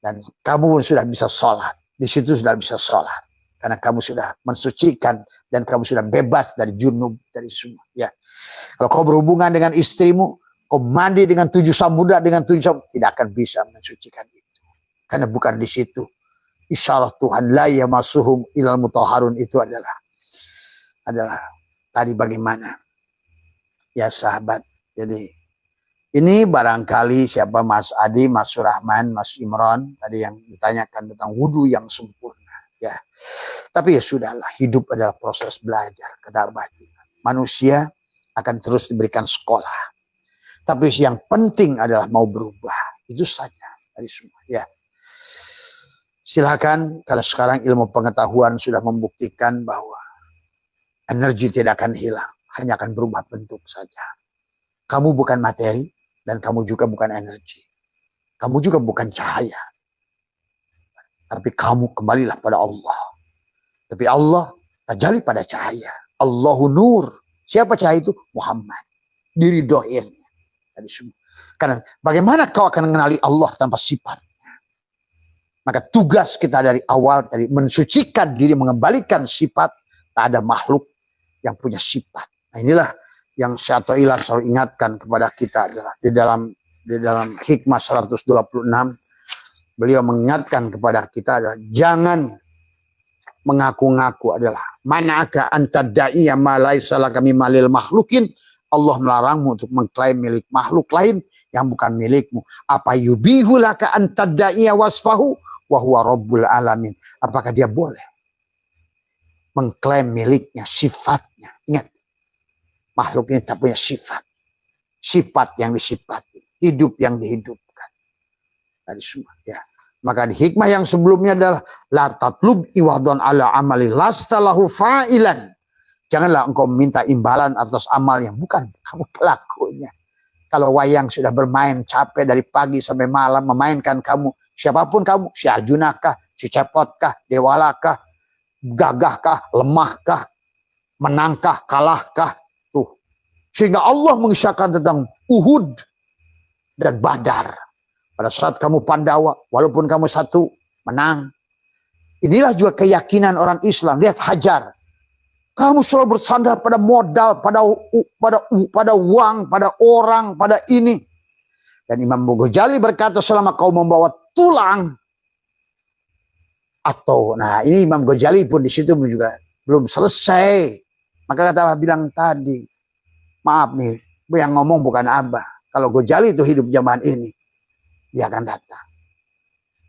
Dan kamu sudah bisa sholat. Di situ sudah bisa sholat. Karena kamu sudah mensucikan dan kamu sudah bebas dari junub, dari semua. Ya. Kalau kau berhubungan dengan istrimu, kau mandi dengan 7 samudra, dengan 7 samudra, tidak akan bisa mensucikan itu. Karena bukan di situ. Isyarat Tuhan la yamassuhum ilal mutahharun itu adalah tadi bagaimana? Ya sahabat. Jadi ini barangkali siapa Mas Adi, Mas Surahman, Mas Imron tadi yang ditanyakan tentang wudhu yang sempurna. Ya, tapi ya sudahlah, hidup adalah proses belajar, kata Abadi. Manusia akan terus diberikan sekolah, tapi yang penting adalah mau berubah. Itu saja dari semua. Ya, silakan. Karena sekarang ilmu pengetahuan sudah membuktikan bahwa energi tidak akan hilang, hanya akan berubah bentuk saja. Kamu bukan materi dan kamu juga bukan energi. Kamu juga bukan cahaya. Tapi kamu kembalilah pada Allah. Tapi Allah tajali pada cahaya. Allahu nur. Siapa cahaya itu? Muhammad. Diri dohirnya. Karena bagaimana kau akan mengenali Allah tanpa sifatnya? Maka tugas kita dari awal tadi mensucikan diri, mengembalikan sifat. Tak ada makhluk yang punya sifat. Nah inilah yang Syaikhul selalu ingatkan kepada kita adalah di dalam hikmah 126. Beliau mengingatkan kepada kita adalah jangan mengaku-ngaku adalah manaka antadaiya ma laisa laka mimalil makhlukin. Allah melarangmu untuk mengklaim milik makhluk lain yang bukan milikmu. Apa yubihu laka antadaiya wasfahu wa huwa rabbul alamin. Apakah dia boleh mengklaim miliknya, sifatnya? Ingat, makhluk ini tak punya sifat. Sifat yang disifati, hidup yang dihidupkan. Tadi semua ya. Maka di hikmah yang sebelumnya adalah la tatlub iwadon ala amali lastalahu fa'ilan. Janganlah engkau minta imbalan atas amal yang bukan kamu pelakunya. Kalau wayang sudah bermain capek dari pagi sampai malam memainkan kamu, siapapun kamu, si Arjuna kah, si Cepot kah, Dewala kah, gagah kah, lemah kah, menangkah, kalahkah, tuh. Sehingga Allah mengisahkan tentang Uhud dan Badar. Pada saat kamu Pandawa, walaupun kamu satu, menang. Inilah juga keyakinan orang Islam. Lihat Hajar. Kamu selalu bersandar pada modal, pada uang, pada orang, pada ini. Dan Imam Ghazali berkata selama kau membawa tulang. Atau, nah ini Imam Ghazali pun di situ juga belum selesai. Maka kata bilang tadi, maaf nih, yang ngomong bukan Abah. Kalau Ghazali itu hidup zaman ini, dia akan datang.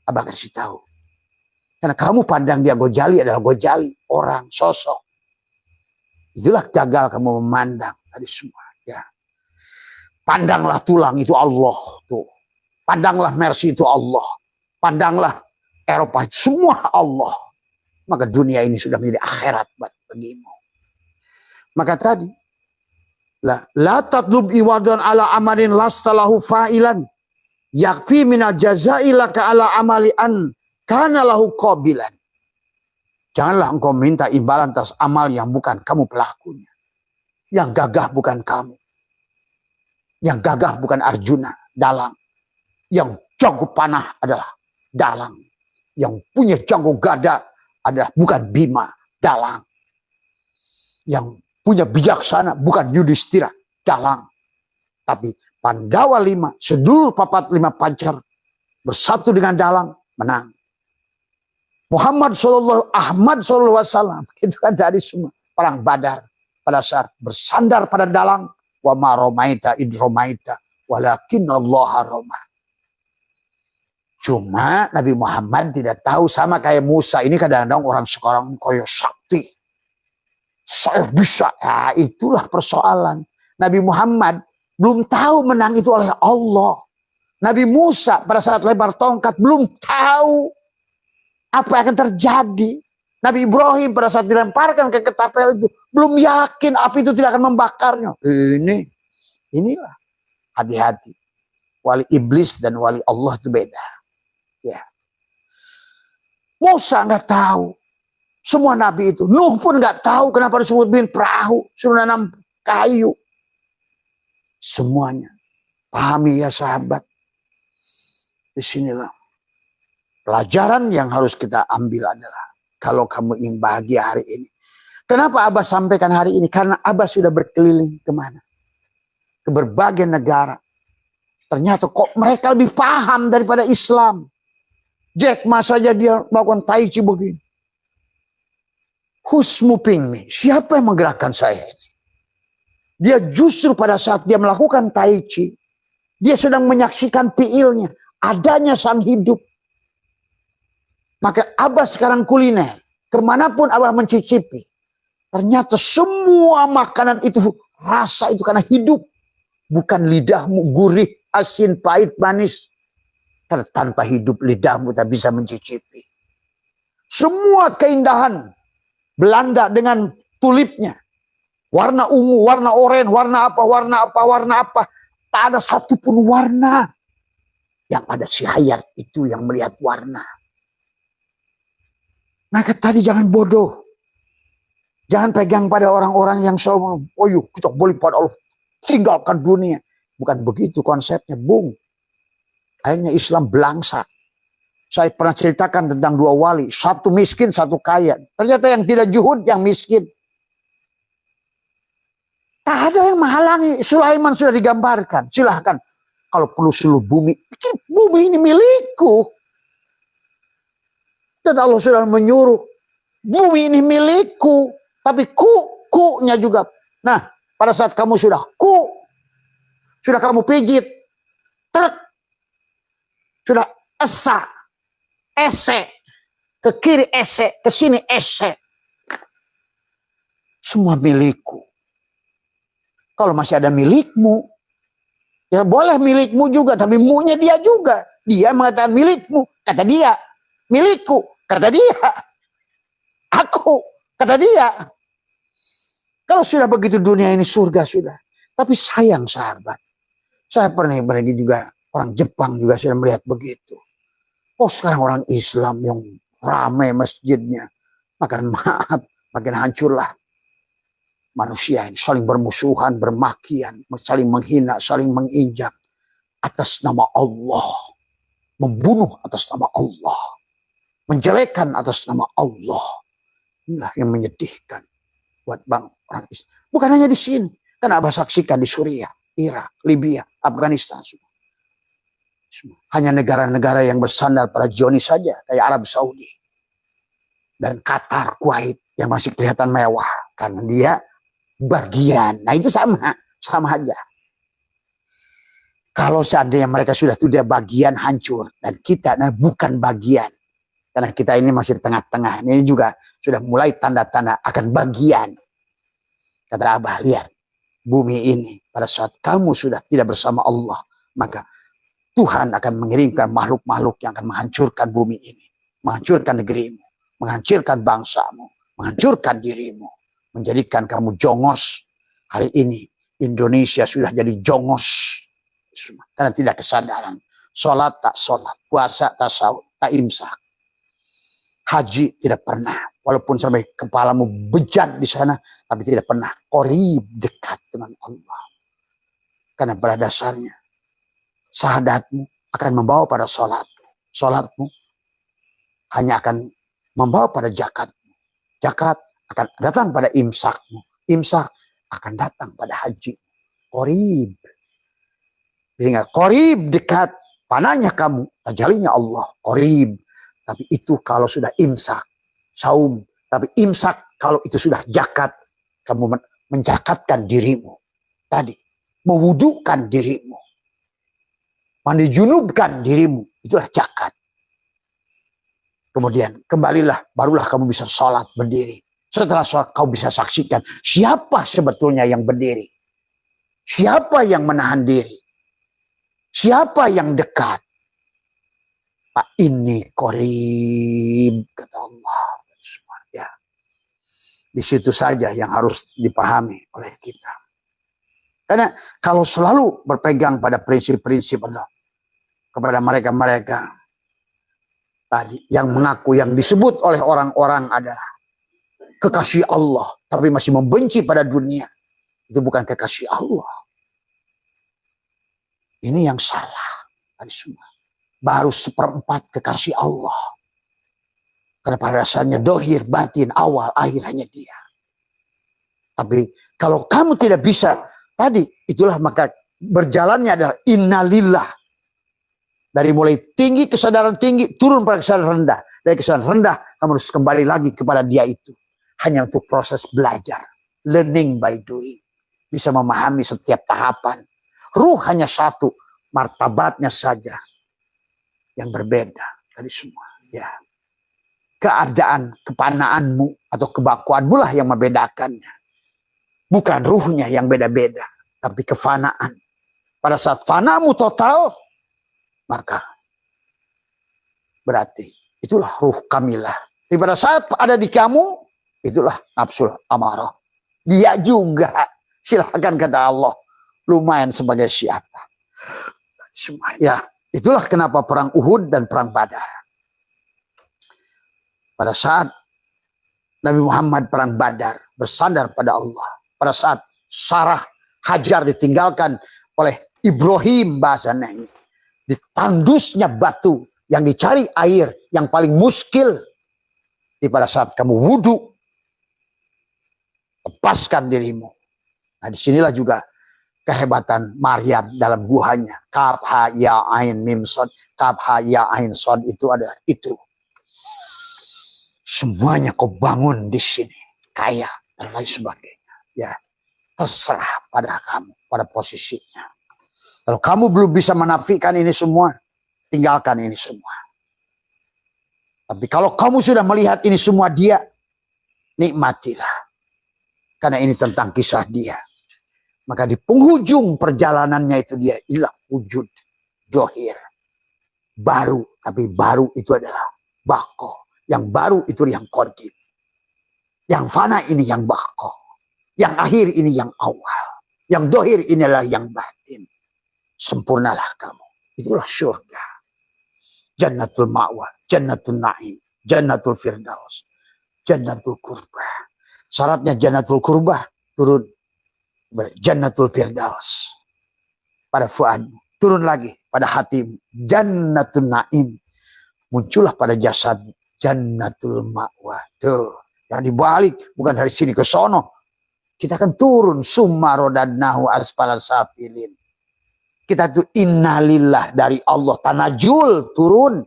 Abah kasih tahu. Karena kamu pandang dia Ghazali adalah Ghazali, orang, sosok. Itulah gagal kamu memandang tadi semua. Ya. Pandanglah tulang itu Allah. Tuh. Pandanglah Mercy itu Allah. Pandanglah Eropa, semua Allah. Maka dunia ini sudah menjadi akhirat bagimu. Maka tadi, la tatlub iwadan ala amalin lastalahu fa'ilan. Yakfi minal jazai laka ala amali an kana lahu qabilan. Janganlah engkau minta imbalan atas amal yang bukan kamu pelakunya. Yang gagah bukan kamu. Yang gagah bukan Arjuna, dalang. Yang jago panah adalah dalang. Yang punya jago gada adalah bukan Bima, dalang. Yang punya bijaksana bukan Yudhistira, dalang. Tapi Pandawa 5, seluruh papat 5 pancar bersatu dengan dalang, menang. Muhammad Ahmad sallallahu alaihi wasallam itu kan tadi semua perang Badar pada saat bersandar pada dalang, wa ma romaita id romaita walakin Allah roma. Cuma Nabi Muhammad tidak tahu, sama kayak Musa ini kadang-kadang orang sekarang koyo sakti. Saya bisa, ya itulah persoalan. Nabi Muhammad belum tahu menang itu oleh Allah. Nabi Musa pada saat lebar tongkat belum tahu apa yang akan terjadi. Nabi Ibrahim pada saat dilemparkan ke ketapel itu belum yakin api itu tidak akan membakarnya. Inilah hati-hati. Wali iblis dan wali Allah itu beda. Ya. Musa nggak tahu. Semua nabi itu. Nuh pun nggak tahu kenapa disebut bin perahu. Suruh nanam kayu. Semuanya. Pahami ya sahabat. Disinilah Pelajaran yang harus kita ambil adalah, kalau kamu ingin bahagia hari ini. Kenapa Abah sampaikan hari ini? Karena Abah sudah berkeliling kemana? Ke berbagai negara. Ternyata kok mereka lebih paham daripada Islam. Jack Ma saja dia melakukan tai chi begini. Who's moving me? Siapa yang menggerakkan saya ini? Dia justru pada saat dia melakukan tai chi, dia sedang menyaksikan piilnya, adanya sang hidup. Maka Abah sekarang kuliner, kemanapun Abah mencicipi, ternyata semua makanan itu, rasa itu karena hidup. Bukan lidahmu gurih, asin, pahit, manis. Karena tanpa hidup lidahmu tak bisa mencicipi. Semua keindahan Belanda dengan tulipnya. Warna ungu, warna oranye, warna apa, warna apa, warna apa. Tak ada satupun warna. Yang ada si Hayat itu yang melihat warna. Maka tadi jangan bodoh. Jangan pegang pada orang-orang yang selalu, oh yuk kita boleh pada Allah. Tinggalkan dunia. Bukan begitu konsepnya, Bung. Akhirnya Islam belangsak. Saya pernah ceritakan tentang dua wali. Satu miskin, satu kaya. Ternyata yang tidak juhud, yang miskin. Tak ada yang menghalangi. Sulaiman sudah digambarkan. Silahkan. Kalau perlu seluruh bumi. Bumi ini milikku. Dan Allah sudah menyuruh. Bumi ini milikku. Tapi ku-nya juga. Nah, pada saat kamu sudah sudah kamu pijit, truk, sudah ese, ke kiri ese, ke sini ese, semua milikku. Kalau masih ada milikmu, ya boleh milikmu juga, tapi mu-nya dia juga. Dia mengatakan milikmu, kata dia. Milikku, kata dia. Aku, kata dia. Kalau sudah begitu dunia ini surga sudah. Tapi sayang sahabat. Saya pernah pergi juga, orang Jepang juga sudah melihat begitu. Oh sekarang orang Islam yang ramai masjidnya. Makin maaf, makin hancurlah. Manusia ini saling bermusuhan, bermakian, saling menghina, saling menginjak. Atas nama Allah. Membunuh atas nama Allah. Menjelekkan atas nama Allah. Inilah yang menyedihkan. Buat bang orang Islam. Bukan hanya di sini. Kan Abah saksikan di Suriah, Irak, Libya, Afghanistan. Semua. Hanya negara-negara yang bersandar pada Zionis saja. Kayak Arab Saudi. Dan Qatar, Kuwait. Yang masih kelihatan mewah. Karena dia bagian. Nah itu sama. Sama aja. Kalau seandainya mereka sudah bagian hancur. Dan kita bukan bagian. Karena kita ini masih tengah-tengah. Ini juga sudah mulai tanda-tanda akan bagian. Kata Abah, lihat. Bumi ini pada saat kamu sudah tidak bersama Allah. Maka Tuhan akan mengirimkan makhluk-makhluk yang akan menghancurkan bumi ini. Menghancurkan negerimu. Menghancurkan bangsamu. Menghancurkan dirimu. Menjadikan kamu jongos. Hari ini Indonesia sudah jadi jongos. Karena tidak kesadaran. Sholat tak sholat. Puasa tak sahur. Tak imsak. Haji tidak pernah, walaupun sampai kepalamu bejat di sana, tapi tidak pernah qorib dekat dengan Allah. Karena pada dasarnya, syahadatmu akan membawa pada sholatmu. Sholatmu hanya akan membawa pada zakatmu. Zakat akan datang pada imsakmu. Imsak akan datang pada haji. Qorib. Ingat, qorib dekat, panahnya kamu, tajalinya Allah. Qorib. Tapi itu kalau sudah imsak, saum. Tapi imsak kalau itu sudah zakat. Kamu menjakatkan dirimu. Tadi, mewudukkan dirimu. Mandi junubkan dirimu. Itulah zakat. Kemudian kembalilah, barulah kamu bisa sholat berdiri. Setelah sholat kau bisa saksikan siapa sebetulnya yang berdiri. Siapa yang menahan diri. Siapa yang dekat. Pak ini qorib, kata Allah. Ya. Di situ saja yang harus dipahami oleh kita. Karena kalau selalu berpegang pada prinsip-prinsip Allah kepada mereka-mereka tadi yang mengaku, yang disebut oleh orang-orang adalah kekasih Allah, tapi masih membenci pada dunia, itu bukan kekasih Allah. Ini yang salah tadi semua. baru seperempat kekasih Allah. Karena pada dasarnya dohir, batin, awal, akhir hanya dia. Tapi kalau kamu tidak bisa, tadi itulah maka berjalannya adalah innalillah. Dari mulai tinggi, kesadaran tinggi, turun pada kesadaran rendah. Dari kesadaran rendah, kamu harus kembali lagi kepada dia itu. Hanya untuk proses belajar. Learning by doing. Bisa memahami setiap tahapan. Ruh hanya satu, martabatnya saja yang berbeda dari semua. Ya. Keadaan, kepanaanmu atau kebakuanmu lah yang membedakannya. Bukan ruhnya yang beda-beda, tapi kefanaan. Pada saat fanamu total, maka berarti itulah ruh kamilah. Tapi pada saat ada di kamu, itulah nafsul amarah. Dia juga, silakan kata Allah, lumayan sebagai siapa. Ya, itulah kenapa perang Uhud dan perang Badar. Pada saat Nabi Muhammad perang Badar, bersandar pada Allah. Pada saat Sarah Hajar ditinggalkan oleh Ibrahim, bahasanya ini. Ditandusnya batu yang dicari air yang paling muskil. Di pada saat kamu wudhu, lepaskan dirimu. Nah, disinilah juga kehebatan Maryam dalam guhanya. Kaf ha ya ain mim sod. Kaf ha ya ain sod itu adalah itu. Semuanya kau bangun di sini. Kaya dan lain sebagainya. Ya, terserah pada kamu, pada posisinya. Kalau kamu belum bisa menafikan ini semua, tinggalkan ini semua. Tapi kalau kamu sudah melihat ini semua dia, nikmatilah. Karena ini tentang kisah dia. Maka di penghujung perjalanannya itu dia, inilah wujud johir. Baru, tapi baru itu adalah bako. Yang baru itu yang qadim. Yang fana ini yang bako. Yang akhir ini yang awal. Yang dohir inilah yang batin. Sempurnalah kamu. Itulah surga. Jannatul ma'wa, jannatul na'im, jannatul firdaus, jannatul kurbah. Syaratnya jannatul kurbah turun. Jannatul firdaus. Pada fuadmu. Turun lagi pada hatimu. Jannatul na'im. Muncullah pada jasad. Jannatul ma'wa. Tuh. Yang dibalik. Bukan dari sini ke sono. Kita akan turun. Summa rodadnahu asfala safilin. Kita tuh innalillah dari Allah. Tanajul turun.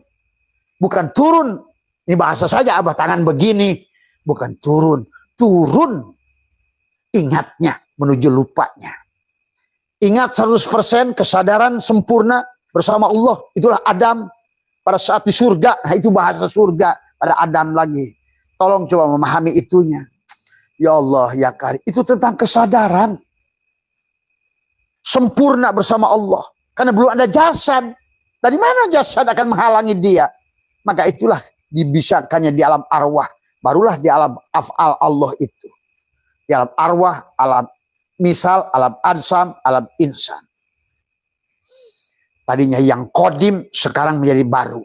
Bukan turun. Ini bahasa saja abah tangan begini. Bukan turun. Turun. Ingatnya menuju lupanya. Ingat 100% kesadaran sempurna bersama Allah. Itulah Adam. Pada saat di surga. Nah, itu bahasa surga. Pada Adam lagi. Tolong coba memahami itunya. Ya Allah ya Karim. Itu tentang kesadaran. Sempurna bersama Allah. Karena belum ada jasad. Dari mana jasad akan menghalangi dia? Maka itulah dibisakannya di alam arwah. Barulah di alam af'al Allah itu. Di alam arwah, alam misal, alam adsam, alam insan. Tadinya yang kodim sekarang menjadi baru.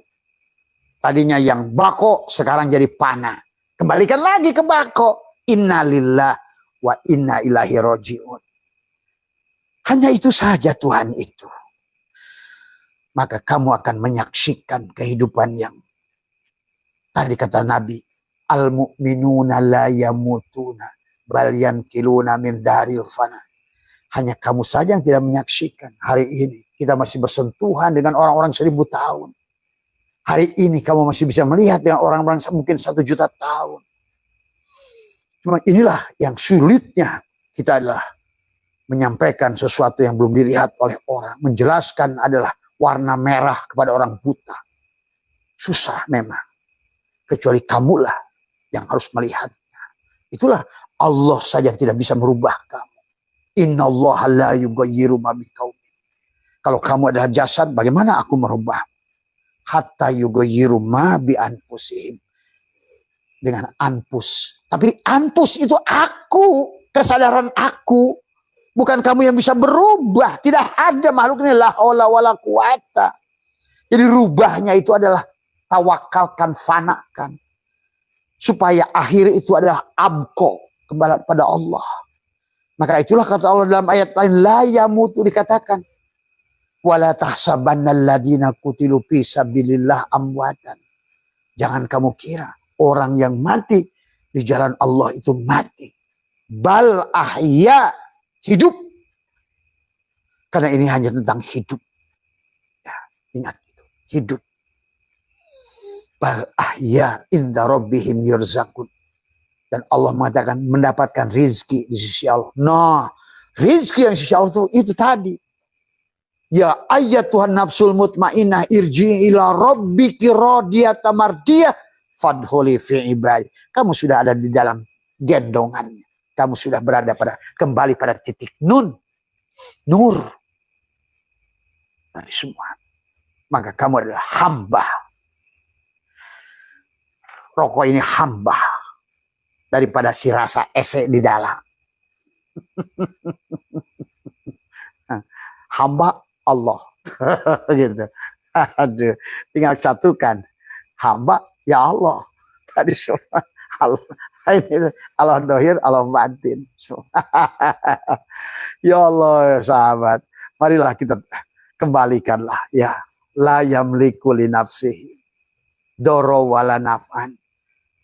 Tadinya yang bako sekarang jadi pana. Kembalikan lagi ke bako. Inna lillah wa inna ilahi roji'un. Hanya itu saja Tuhan itu. Maka kamu akan menyaksikan kehidupan yang tadi kata Nabi, al-mu'minuna la yamutuna bal yankiluna min daril fana. Hanya kamu saja yang tidak menyaksikan. Hari ini kita masih bersentuhan dengan orang-orang 1000 tahun. Hari ini kamu masih bisa melihat dengan orang-orang mungkin 1 juta tahun. Cuma inilah yang sulitnya kita adalah menyampaikan sesuatu yang belum dilihat oleh orang. Menjelaskan adalah warna merah kepada orang buta. Susah memang. Kecuali kamulah yang harus melihatnya. Itulah Allah saja tidak bisa merubah kamu. Innallaha la yughayyiru ma biqaumin. Kalau kamu adalah jasad, bagaimana aku merubah? Hatta yughayyiru ma bi anfusihim. Dengan anfus. Tapi anfus itu aku. Kesadaran aku. Bukan kamu yang bisa berubah. Tidak ada makhluk ini. La haula wala quwata. Jadi rubahnya itu adalah tawakalkan, fanakan. Supaya akhir itu adalah abko. Kepada Allah. Maka itulah kata Allah dalam ayat lain. La yamutu dikatakan. Wala tahsabannal ladina qutilu fi sabilillah amwatan. Jangan kamu kira orang yang mati di jalan Allah itu mati. Bal ahya, hidup. Karena ini hanya tentang hidup. Ya, ingat itu, hidup. Bal ahya inda rabbihim yurzakun. Dan Allah mengatakan mendapatkan rizki di sisi Allah. Nah, rizki yang di sisi Allah itu tadi. Ya ayat Tuhan nafsul mutmainah irji ila rabbiki radiyata mardiyah fadkhuli fi ibadi. Kamu sudah ada di dalam gendongannya. Kamu sudah berada kembali pada titik nur dari semua. Maka kamu adalah hamba. Rokok ini hamba daripada si rasa ese di dalam. Hamba Allah. Gitu. Aduh, tinggal satukan. Hamba ya Allah. Tadi semua Allah. Allah dohir, Allah batin. Ya Allah, ya sahabat. Marilah kita kembalikanlah ya. La yamliku li nafsihi doro wala naf'an.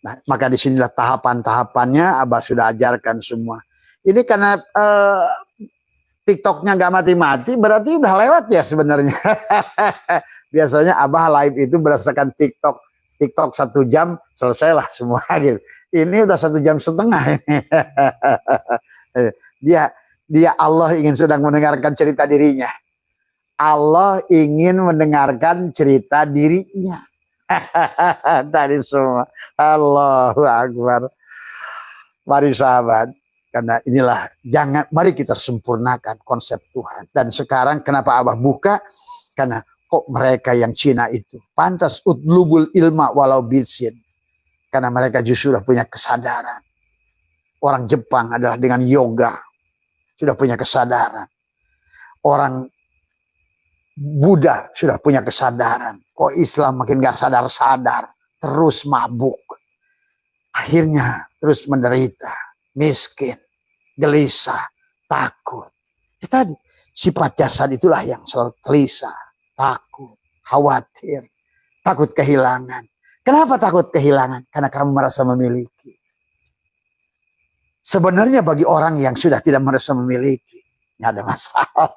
Nah, maka disinilah tahapan-tahapannya Abah sudah ajarkan semua. Ini karena TikToknya nggak mati-mati, berarti udah lewat ya sebenarnya. Biasanya Abah live itu berdasarkan TikTok 1 jam selesailah semua gitu. Ini udah 1,5 jam. dia Allah ingin sedang mendengarkan cerita dirinya. Allah ingin mendengarkan cerita dirinya. Tadi semua. Allahu Akbar. Mari sahabat, karena inilah mari kita sempurnakan konsep Tuhan. Dan sekarang kenapa Abah buka? Karena kok mereka yang Cina itu pantas utlubul ilma walau bitsin. Karena mereka justru sudah punya kesadaran. Orang Jepang adalah dengan yoga sudah punya kesadaran. Orang Buddha sudah punya kesadaran. Kok Islam makin gak sadar-sadar, terus mabuk. Akhirnya terus menderita, miskin, gelisah, takut. Ya tadi, sifat jasad itulah yang selalu gelisah, takut, khawatir, takut kehilangan. Kenapa takut kehilangan? Karena kamu merasa memiliki. Sebenarnya bagi orang yang sudah tidak merasa memiliki, nggak ada masalah.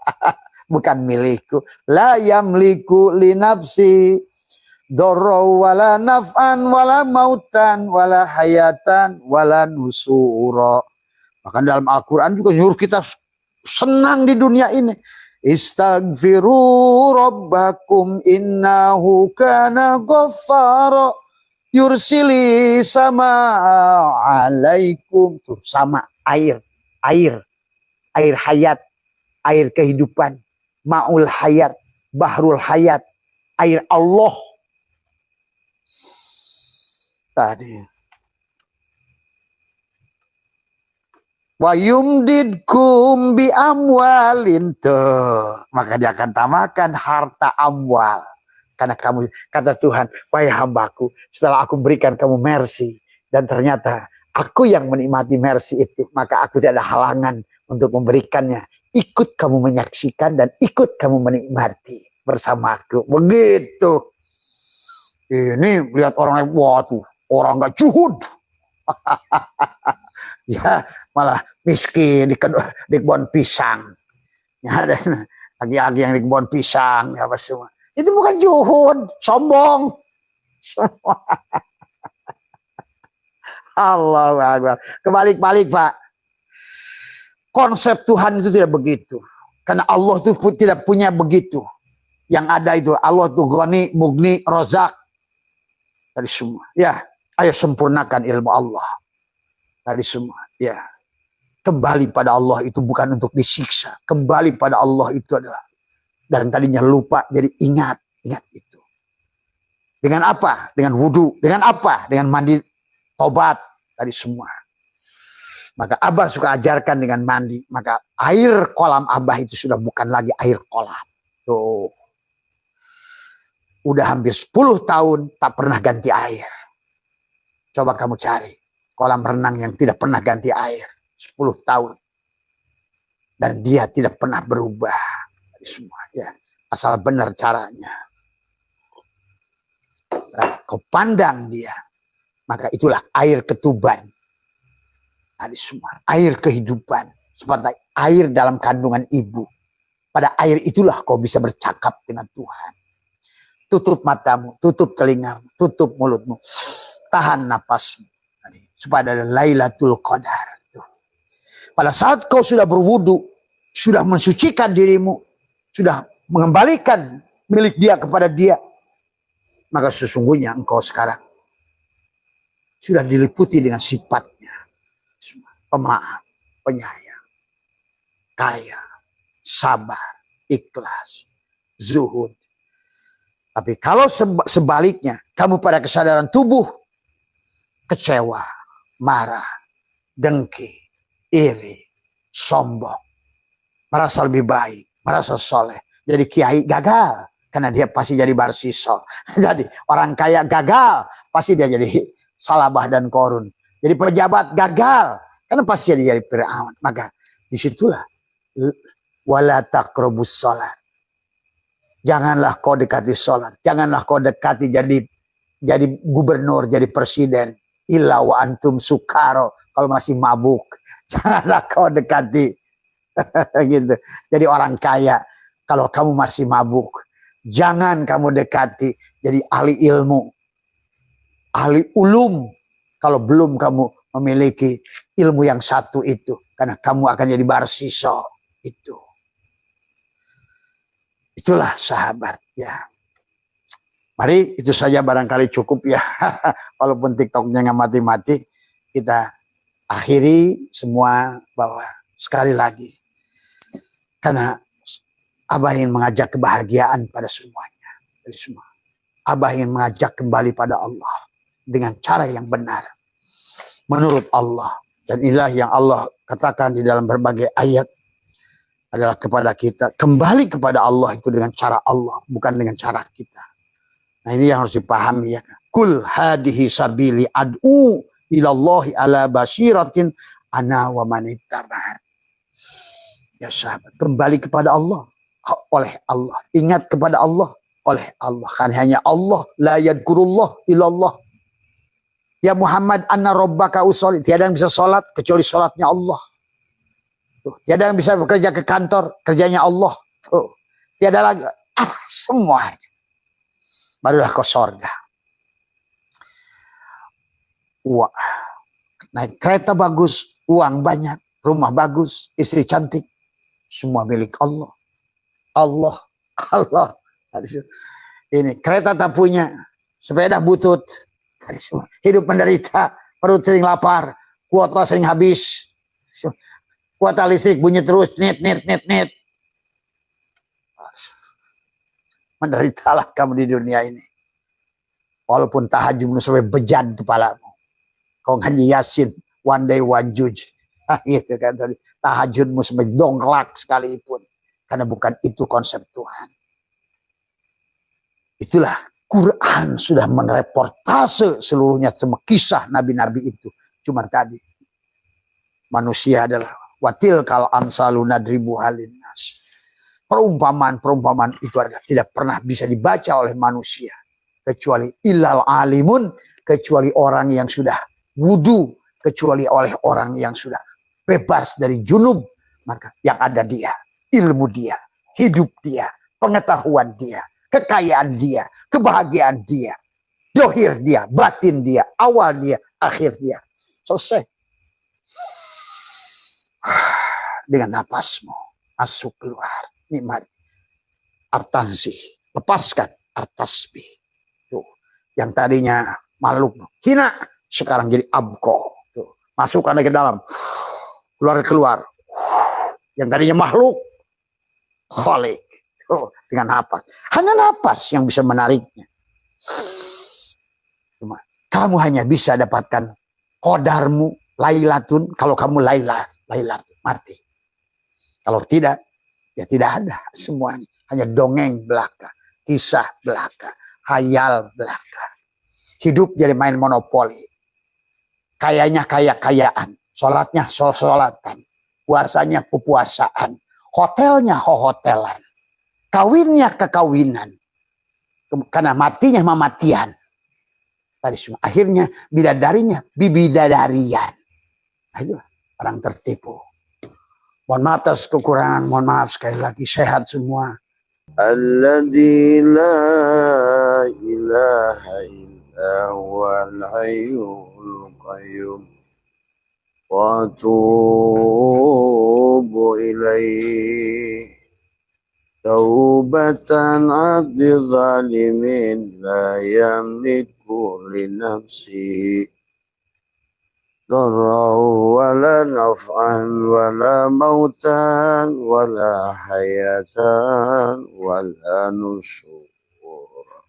Bukan milikku. La yamliku li nafsi dorro wala naf'an wala mautan wala hayatan wala nusuro. Bahkan dalam Al-Quran juga nyuruh kita senang di dunia ini. Istaghfiru rabbakum innahu kana ghaffara yursili sama alaikum. Tuh, sama air hayat, air kehidupan. Ma'ul hayat, bahrul hayat, air Allah. Tadi. Wa yumdidkum bi amwalin. Tuh. Maka dia akan tambahkan harta amwal. Karena kamu, kata Tuhan, wahai hambaku, setelah aku berikan kamu mercy, dan ternyata aku yang menikmati mercy itu, maka aku tidak ada halangan untuk memberikannya. Ikut kamu menyaksikan dan ikut kamu menikmati bersamaku. Begitu. Ini lihat orang lain, wah tuh, orang gak juhud. Ya malah miskin di kebun pisang. Ya, ada lagi-lagi yang di kebun pisang. Ya, apa semua. Itu bukan juhud, sombong. Allahu Akbar. Kebalik-balik Pak. Konsep Tuhan itu tidak begitu. Karena Allah itu tidak punya begitu. Yang ada itu Allah itu Ghani, Mugni, Rozak. Tadi semua. Ya, ayo sempurnakan ilmu Allah. Tadi semua. Ya. Kembali pada Allah itu bukan untuk disiksa. Kembali pada Allah itu adalah. Dan tadinya lupa jadi ingat. Ingat itu. Dengan apa? Dengan wudhu. Dengan apa? Dengan mandi tobat. Tadi semua. Maka Abah suka ajarkan dengan mandi. Maka air kolam Abah itu sudah bukan lagi air kolam. Tuh. Udah hampir 10 tahun tak pernah ganti air. Coba kamu cari. Kolam renang yang tidak pernah ganti air. 10 tahun. Dan dia tidak pernah berubah. Semua ya. asal benar caranya. Kau pandang dia, maka itulah air ketuban. Tadi semua air kehidupan, seperti air dalam kandungan ibu. Pada air itulah kau bisa bercakap dengan Tuhan. Tutup matamu, tutup telingamu, tutup mulutmu, tahan napasmu, supaya ada Lailatul Qadar. Pada saat kau sudah berwudu, sudah mensucikan dirimu, sudah mengembalikan milik dia kepada dia, maka sesungguhnya engkau sekarang sudah diliputi dengan sifatnya. Pemaaf, penyayang, kaya, sabar, ikhlas, zuhud. Tapi kalau sebaliknya, kamu pada kesadaran tubuh, kecewa, marah, dengki, iri, sombong, merasa lebih baik, merasa soleh. Jadi kiai gagal, karena dia pasti jadi barsiso. Jadi orang kaya gagal, pasti dia jadi salabah dan korun. Jadi pejabat gagal, karena pasti dia jadi Firaun. Maka disitulah wala taqrabus sholat. Janganlah kau dekati sholat, janganlah kau dekati jadi gubernur, jadi presiden. Illa wa antum sukaro, kalau masih mabuk. Janganlah kau dekati gitu. Jadi orang kaya kalau kamu masih mabuk. Jangan kamu dekati jadi ahli ilmu, ahli ulum, kalau belum kamu memiliki ilmu yang satu itu, karena kamu akan jadi barsiso. Itulah sahabat ya. Mari itu saja barangkali cukup ya. Walaupun TikToknya nggak mati-mati, kita akhiri semua bahwa sekali lagi, karena Abah ingin mengajak kebahagiaan pada semuanya, dari semua. Abah ingin mengajak kembali pada Allah dengan cara yang benar, menurut Allah. Dan inilah yang Allah katakan di dalam berbagai ayat, adalah kepada kita kembali kepada Allah itu dengan cara Allah, bukan dengan cara kita. Nah ini yang harus dipahami ya. Kul hadihi sabili ad'u ilallahi ala basiratin ana wa manittaba'an. Ya sahabat, kembali kepada Allah oleh Allah, ingat kepada Allah oleh Allah. Kan hanya Allah, la yadkurullah illallah. Ya Muhammad, anna rabbaka usolli. Tiada yang bisa sholat kecuali sholatnya Allah. Tuh, tiada yang bisa bekerja ke kantor, kerjanya Allah. Tuh, tiada lagi. Semuanya. Barulah kau sorga. Wah, naik kereta bagus, uang banyak, rumah bagus, istri cantik, semua milik Allah. Allah. Ini kereta tak punya, sepeda butut, hidup menderita, perut sering lapar, kuota sering habis, kuota listrik bunyi terus, nit. Menderitalah kamu di dunia ini. Walaupun tahajudmu sampai bejat kepalamu. Kau ngaji Yasin, one day one judge. Gitu kan tadi. Tahajudmu sampai dongklak sekalipun. Karena bukan itu konsep Tuhan. Itulah Quran sudah mereportase seluruhnya, semua kisah nabi-nabi itu. Cuma tadi manusia adalah watil kal amsalu nadribu halinnas. Perumpamaan itu adalah tidak pernah bisa dibaca oleh manusia kecuali ilal alimun, kecuali orang yang sudah wudu, kecuali oleh orang yang sudah bebas dari junub. Maka yang ada dia, ilmu dia, hidup dia, pengetahuan dia, kekayaan dia, kebahagiaan dia, dohir dia, batin dia, awal dia, akhir dia. Selesai. Dengan napasmu masuk keluar, nikmat. Artansi, lepaskan artasbih. Tuh, yang tadinya makhluk hina sekarang jadi abko. Tuh, masukkan lagi ke dalam, keluar. Yang tadinya makhluk khalik. Tuh, dengan napas. Hanya napas yang bisa menariknya. Cuma kamu hanya bisa dapatkan kodarmu lailatun kalau kamu lailatun mati. Kalau tidak, ya tidak ada semuanya. Hanya dongeng belaka, kisah belaka, hayal belaka. Hidup jadi main monopoli. Kayanya kaya-kayaan, sholatnya sholatan, puasanya puasaan, hotelnya hotelan. kawinnya kekawinan, karena matinya mematian. Tadi semua akhirnya bidadarinya bibidadarian. Nah, itu orang tertipu. Mohon maaf atas kekurangan, mohon maaf sekali lagi, sehat semua. Alladzi la ilaha illa huwal hayyul qayyum wa atubu ilaihi taubatan abdi zalimin la yamliku li nafsihi ضرا ولا نفعا ولا موتا ولا حياة ولا نشورا.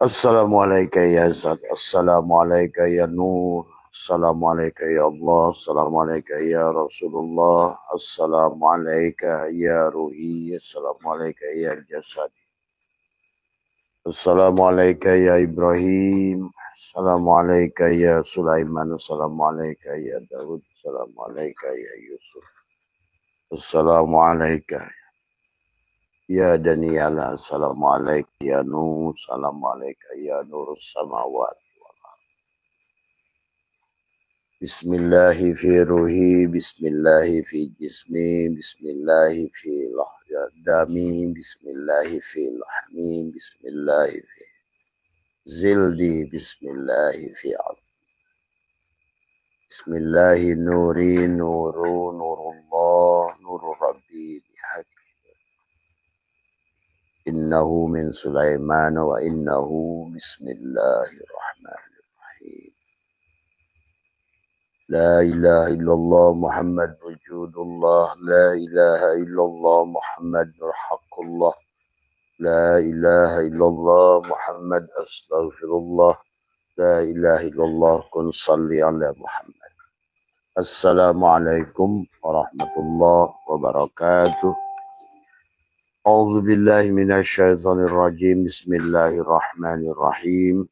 السلام عليك يا زاد، السلام عليك يا نور، السلام عليك يا الله، السلام عليك يا رسول الله، السلام عليك يا روحي، السلام عليك يا جسد، السلام عليك يا إبراهيم، السلام عليك يا سليمان، السلام عليك يا داود، السلام عليك يا يوسف، السلام عليك يا دانيال، السلام عليك يا نور، السلام عليك يا نور السماوات والأرض. بسم الله في روحي، بسم الله في جسمي، بسم الله في دمي، بسم الله في لحمي، بسم الله في زلدي، بسم الله في عظمي، بسم الله نوري نور نور الله نور ربي بحق إنه من سليمان وإنه بسم الله الرحمن الرحيم. لا إله إلا الله محمد وجود الله، لا إله إلا الله محمد حق الله، لا إله إلا الله محمد أستغفر الله، لا إله إلا الله كن صلي على محمد. Assalamualaikum warahmatullahi wabarakatuh. A'udzu billahi minasyaitonir rajim. Bismillahirrahmanirrahim.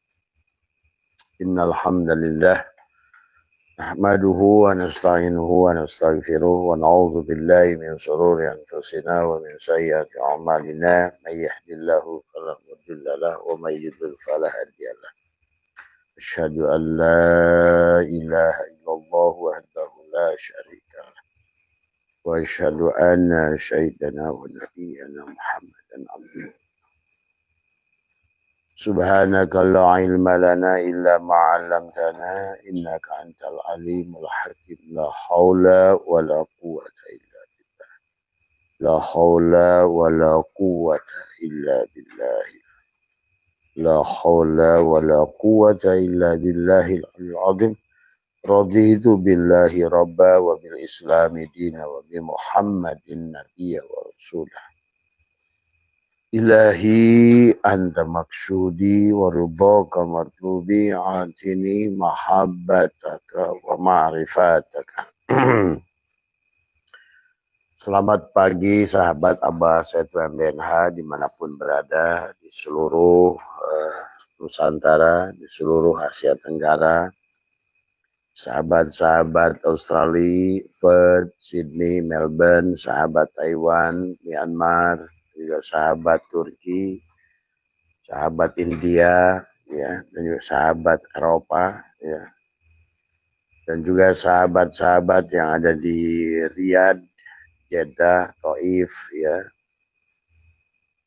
Innal hamdalillah nahmaduhu wa nasta'inuhu wa nastaghfiruh wa na'udzu billahi min shururi anfusina wa min sayyiati a'malina. May yahdihillahu fala mudilla lahu wa may yudlil fala hadiya lahu. Asyhadu an la ilaha illallah wahdahu la syarika lah wa asyhadu anna sayyidana wa nabiyyana Muhammadan abduhu. Subhanaka la ilma lana illa ma 'allamtana innaka antal alimul hakim. La haula wa la quwwata illa billah. La haula wa la quwwata illa billah. La haula wa la quwwata illa billahil azim. Raditu billahi rabba wa bil islami dina wa bi Muhammadin nabiyya wa rasulah. Ilahi anta maksudi wa ridhaka matlubi, atini mahabbataka wa ma'rifataka. Selamat pagi sahabat Abah Setu MBNH dimanapun berada di seluruh Nusantara, di seluruh Asia Tenggara, sahabat-sahabat Australia, Perth, Sydney, Melbourne, sahabat Taiwan, Myanmar, juga sahabat Turki, sahabat India, ya, dan juga sahabat Eropa, ya, dan juga sahabat-sahabat yang ada di Riyadh, Jeddah, Taif, ya.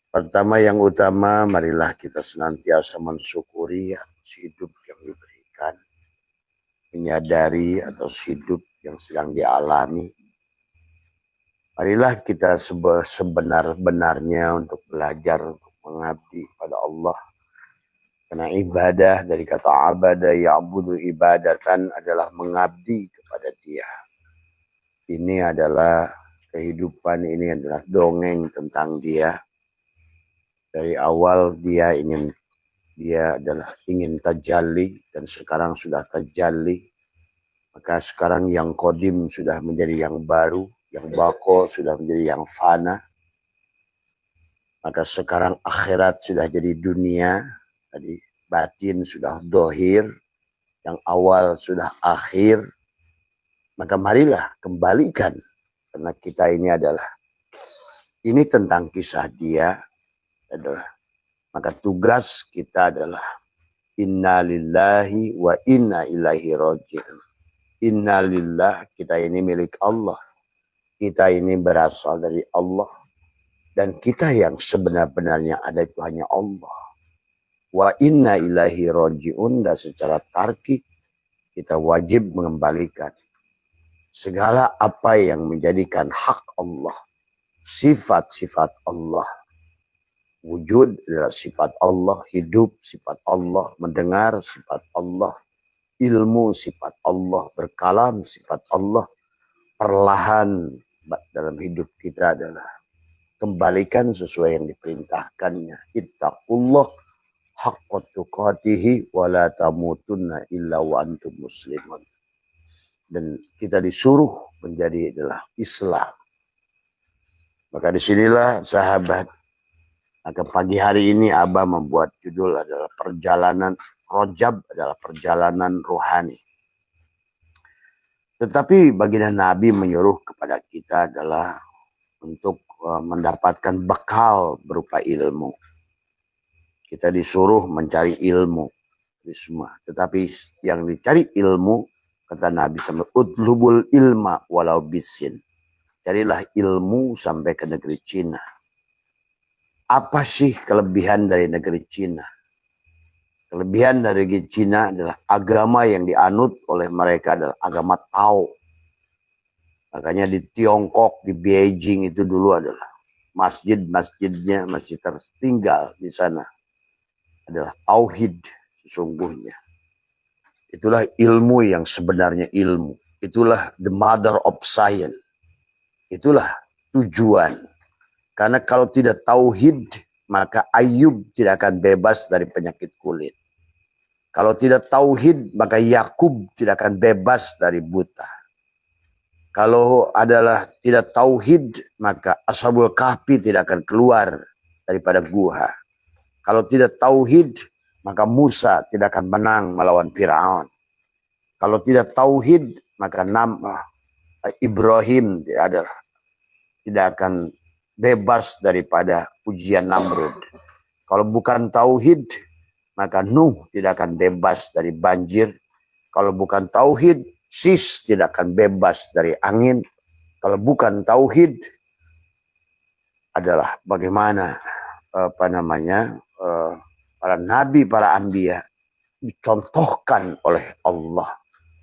Pertama yang utama, marilah kita senantiasa mensyukuri atas hidup yang diberikan, menyadari atas hidup yang sedang dialami. Marilah kita sebenar-benarnya untuk belajar, untuk mengabdi pada Allah. Karena ibadah dari kata abada ya'budu ibadatan adalah mengabdi kepada Dia. Ini adalah kehidupan, ini adalah dongeng tentang Dia. Dari awal dia adalah ingin tajalli dan sekarang sudah tajalli. Maka sekarang yang kodim sudah menjadi yang baru, yang bako sudah menjadi yang fana. Maka sekarang akhirat sudah jadi dunia, tadi batin sudah dohir, yang awal sudah akhir. Maka marilah kembalikan, karena kita ini adalah Ini tentang kisah dia adalah, maka tugas kita adalah inna lillahi wa inna ilaihi raji'un. Inna lillah, kita ini milik Allah. Kita ini berasal dari Allah. Dan kita yang sebenar-benarnya ada itu hanya Allah. Wa inna ilaihi raji'un, dan secara tarkib kita wajib mengembalikan segala apa yang menjadikan hak Allah, sifat-sifat Allah. Wujud adalah sifat Allah, hidup sifat Allah, mendengar sifat Allah, ilmu sifat Allah, berkalam sifat Allah. Perlahan dalam hidup kita adalah kembalikan sesuai yang diperintahkannya. Ittaqullah haqqa tuqatihi wa la tamutunna illa wa antum muslimun. Dan kita disuruh menjadi adalah Islam. Maka disinilah sahabat, maka pagi hari ini Abah membuat judul adalah perjalanan Rajab, adalah perjalanan rohani. Tetapi baginda Nabi menyuruh kepada kita adalah untuk mendapatkan bekal berupa ilmu. Kita disuruh mencari ilmu di semua. Tetapi yang dicari ilmu, kata Nabi SAW, utlubul ilma walau bisin. Carilah ilmu sampai ke negeri Cina. Apa sih kelebihan dari negeri Cina? Kelebihan dari negeri Cina adalah agama yang dianut oleh mereka adalah agama Tao. Makanya di Tiongkok, di Beijing itu dulu adalah masjid-masjidnya masih tertinggal di sana. Adalah tauhid sesungguhnya. Itulah ilmu yang sebenarnya ilmu. Itulah the mother of science. Itulah tujuan. Karena kalau tidak tauhid, maka Ayub tidak akan bebas dari penyakit kulit. Kalau tidak tauhid, maka Yakub tidak akan bebas dari buta. Kalau adalah tidak tauhid, maka Ashabul Kahfi tidak akan keluar daripada gua. Kalau tidak tauhid, maka Musa tidak akan menang melawan Firaun. Kalau tidak tauhid, maka Ibrahim tidak akan bebas daripada ujian Namrud. Kalau bukan tauhid, maka Nuh tidak akan bebas dari banjir. Kalau bukan tauhid, Sis tidak akan bebas dari angin. Kalau bukan tauhid, adalah bagaimana para nabi, para anbiya dicontohkan oleh Allah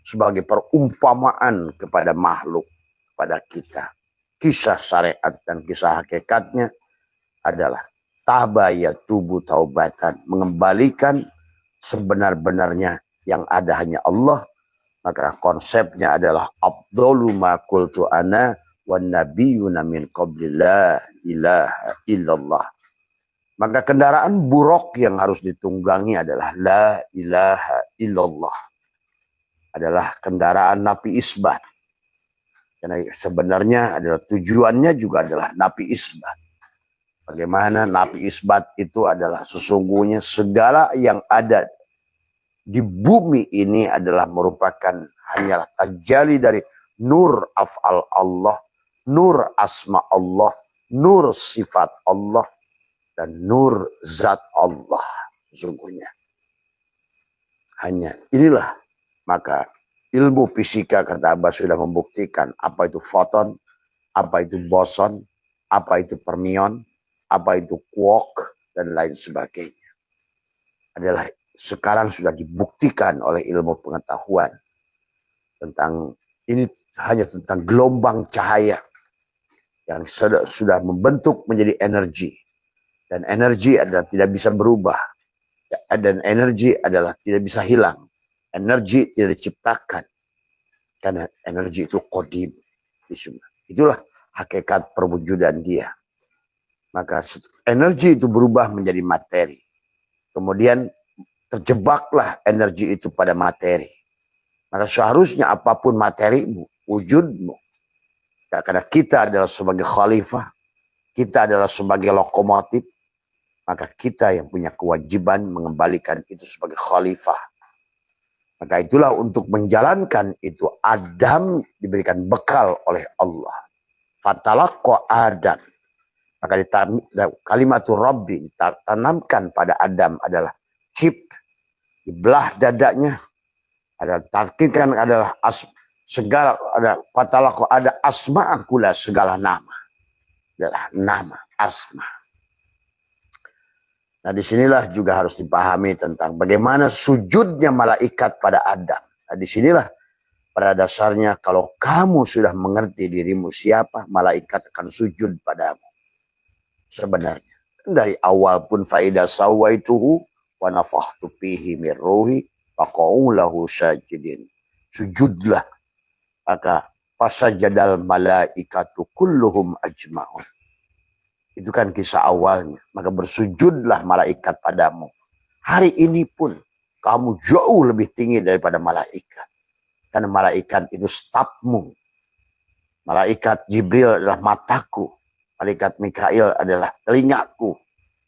sebagai perumpamaan kepada makhluk, kepada kita. Kisah syariat dan kisah hakikatnya adalah tabayatubu taubatan, mengembalikan sebenar-benarnya yang ada hanya Allah. Maka konsepnya adalah afdalu ma qultu ana wan nabiyyuna min qabli la ilaha illallah. Maka kendaraan buruk yang harus ditunggangi adalah la ilaha illallah. Adalah kendaraan napi isbat. Karena sebenarnya adalah tujuannya juga adalah napi isbat. Bagaimana napi isbat itu adalah sesungguhnya segala yang ada di bumi ini adalah merupakan hanyalah tajalli dari nur af'al Allah, nur asma Allah, nur sifat Allah, dan nur zat Allah. Sesungguhnya hanya inilah. Maka ilmu fisika, kata Abah, sudah membuktikan apa itu foton, apa itu boson, apa itu fermion, apa itu quark, dan lain sebagainya. Adalah sekarang sudah dibuktikan oleh ilmu pengetahuan tentang ini, hanya tentang gelombang cahaya yang sudah membentuk menjadi energi. Dan energi adalah tidak bisa berubah. Dan energi adalah tidak bisa hilang. Energi tidak diciptakan. Karena energi itu qadim. Itulah hakikat perwujudan dia. Maka energi itu berubah menjadi materi. Kemudian terjebaklah energi itu pada materi. Maka seharusnya apapun materimu, wujudmu. Karena kita adalah sebagai khalifah. Kita adalah sebagai lokomotif. Maka kita yang punya kewajiban mengembalikan itu sebagai khalifah. Maka itulah untuk menjalankan itu Adam diberikan bekal oleh Allah. Fatalaqqa Adam. Maka kalimat Rabbi ditanamkan pada Adam adalah chip, dibelah dadanya, ada tarkikan adalah segala ada patalaku ada asma akula, segala nama adalah nama asma. Nah disinilah juga harus dipahami tentang bagaimana sujudnya malaikat pada Adam. Nah disinilah pada dasarnya kalau kamu sudah mengerti dirimu siapa, malaikat akan sujud padamu. Sebenarnya dari awal pun faida sawaituhu wa nafakhtu fihi min ruhi faqa'u lahu sajidin. Sujudlah, maka fasajadal malaikatu kulluhum ajma'un. Itu kan kisah awalnya. Maka bersujudlah malaikat padamu. Hari ini pun kamu jauh lebih tinggi daripada malaikat. Karena malaikat itu stafmu. Malaikat Jibril adalah mataku. Malaikat Mikail adalah telingaku.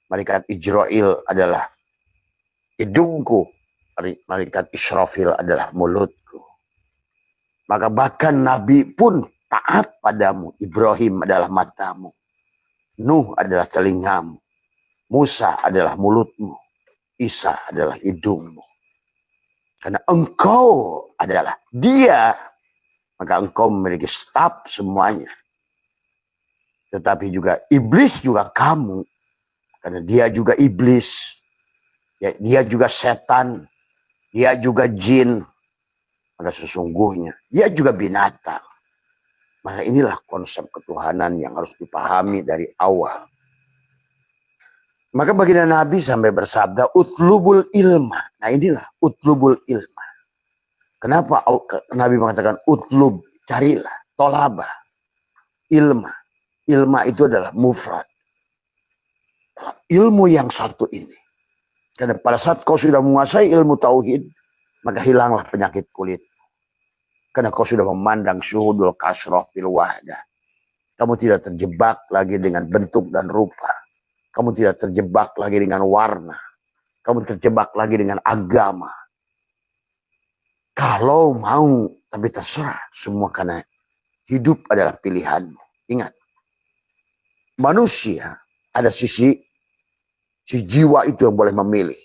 Malaikat Ijrail adalah hidungku. Malaikat Israfil adalah mulutku. Maka bahkan Nabi pun taat padamu. Ibrahim adalah matamu. Nuh adalah telingamu. Musa adalah mulutmu. Isa adalah hidungmu. Karena engkau adalah dia. Maka engkau memiliki staf semuanya. Tetapi juga iblis juga kamu. Karena dia juga iblis. Dia juga setan. Dia juga jin. Maka sesungguhnya dia juga binatang. Maka inilah konsep ketuhanan yang harus dipahami dari awal. Maka baginda Nabi sampai bersabda, utlubul ilma. Nah inilah utlubul ilma. Kenapa Nabi mengatakan utlub, carilah, tolabah, ilma. Ilma itu adalah mufrad. Ilmu yang satu ini. Karena pada saat kau sudah menguasai ilmu tauhid, maka hilanglah penyakit kulit. Karena kau sudah memandang syuhudul kasroh fil wahdah. Kamu tidak terjebak lagi dengan bentuk dan rupa. Kamu tidak terjebak lagi dengan warna. Kamu terjebak lagi dengan agama. Kalau mau, tapi terserah semua karena hidup adalah pilihanmu. Ingat. Manusia ada si jiwa itu yang boleh memilih.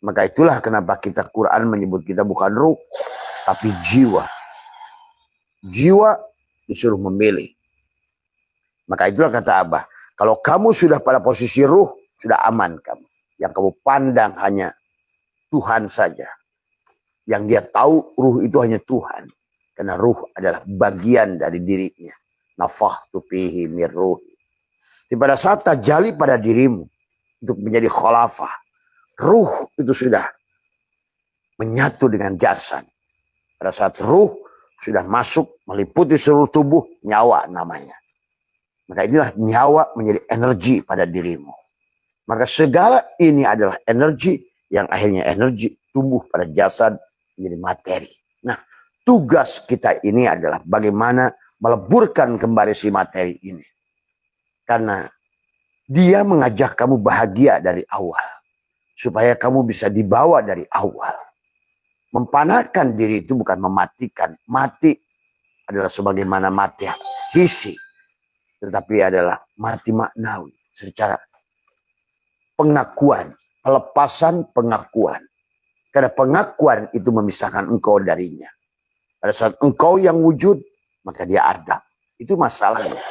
Maka itulah kenapa kita Quran menyebut kita bukan ruh, tapi jiwa. Jiwa disuruh memilih. Maka itulah kata Abah, kalau kamu sudah pada posisi ruh, sudah aman kamu. Yang kamu pandang hanya Tuhan saja. Yang dia tahu ruh itu hanya Tuhan. Karena ruh adalah bagian dari dirinya. Nafakhtu fihi min ruhi. Pada saat tajali pada dirimu untuk menjadi khalafah, ruh itu sudah menyatu dengan jasad. Pada saat ruh sudah masuk meliputi seluruh tubuh, nyawa namanya. Maka inilah nyawa menjadi energi pada dirimu. Maka segala ini adalah energi yang akhirnya energi tumbuh pada jasad menjadi materi. Nah, tugas kita ini adalah bagaimana meleburkan kembali si materi ini. Karena dia mengajak kamu bahagia dari awal. Supaya kamu bisa dibawa dari awal. Mempanahkan diri itu bukan mematikan. Mati adalah sebagaimana mati hisi. Tetapi adalah mati maknawi. Secara pengakuan. Pelepasan pengakuan. Karena pengakuan itu memisahkan engkau darinya. Pada saat engkau yang wujud, maka dia ada. Itu masalahnya.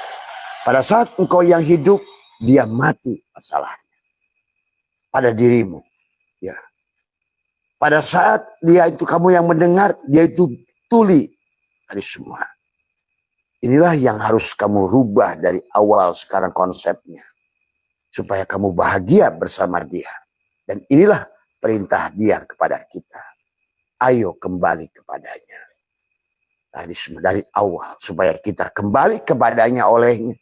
Pada saat engkau yang hidup, dia mati masalahnya. Pada dirimu. Ya. Pada saat dia itu kamu yang mendengar, dia itu tuli dari semua. Inilah yang harus kamu rubah dari awal sekarang konsepnya. Supaya kamu bahagia bersama dia. Dan inilah perintah dia kepada kita. Ayo kembali kepadanya. Dari awal. Supaya kita kembali kepadanya olehnya.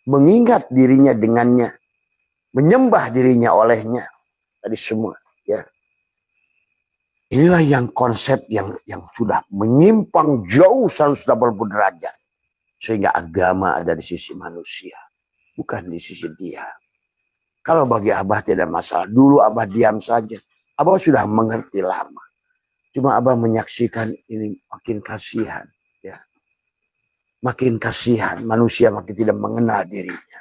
Mengingat dirinya dengannya. Menyembah dirinya olehnya. Tadi semua. Ya. Inilah yang konsep yang sudah menyimpang jauh 180 derajat. Sehingga agama ada di sisi manusia. Bukan di sisi dia. Kalau bagi Abah tidak masalah. Dulu Abah diam saja. Abah sudah mengerti lama. Cuma Abah menyaksikan ini makin kasihan. Ya. Makin kasihan. Manusia makin tidak mengenal dirinya.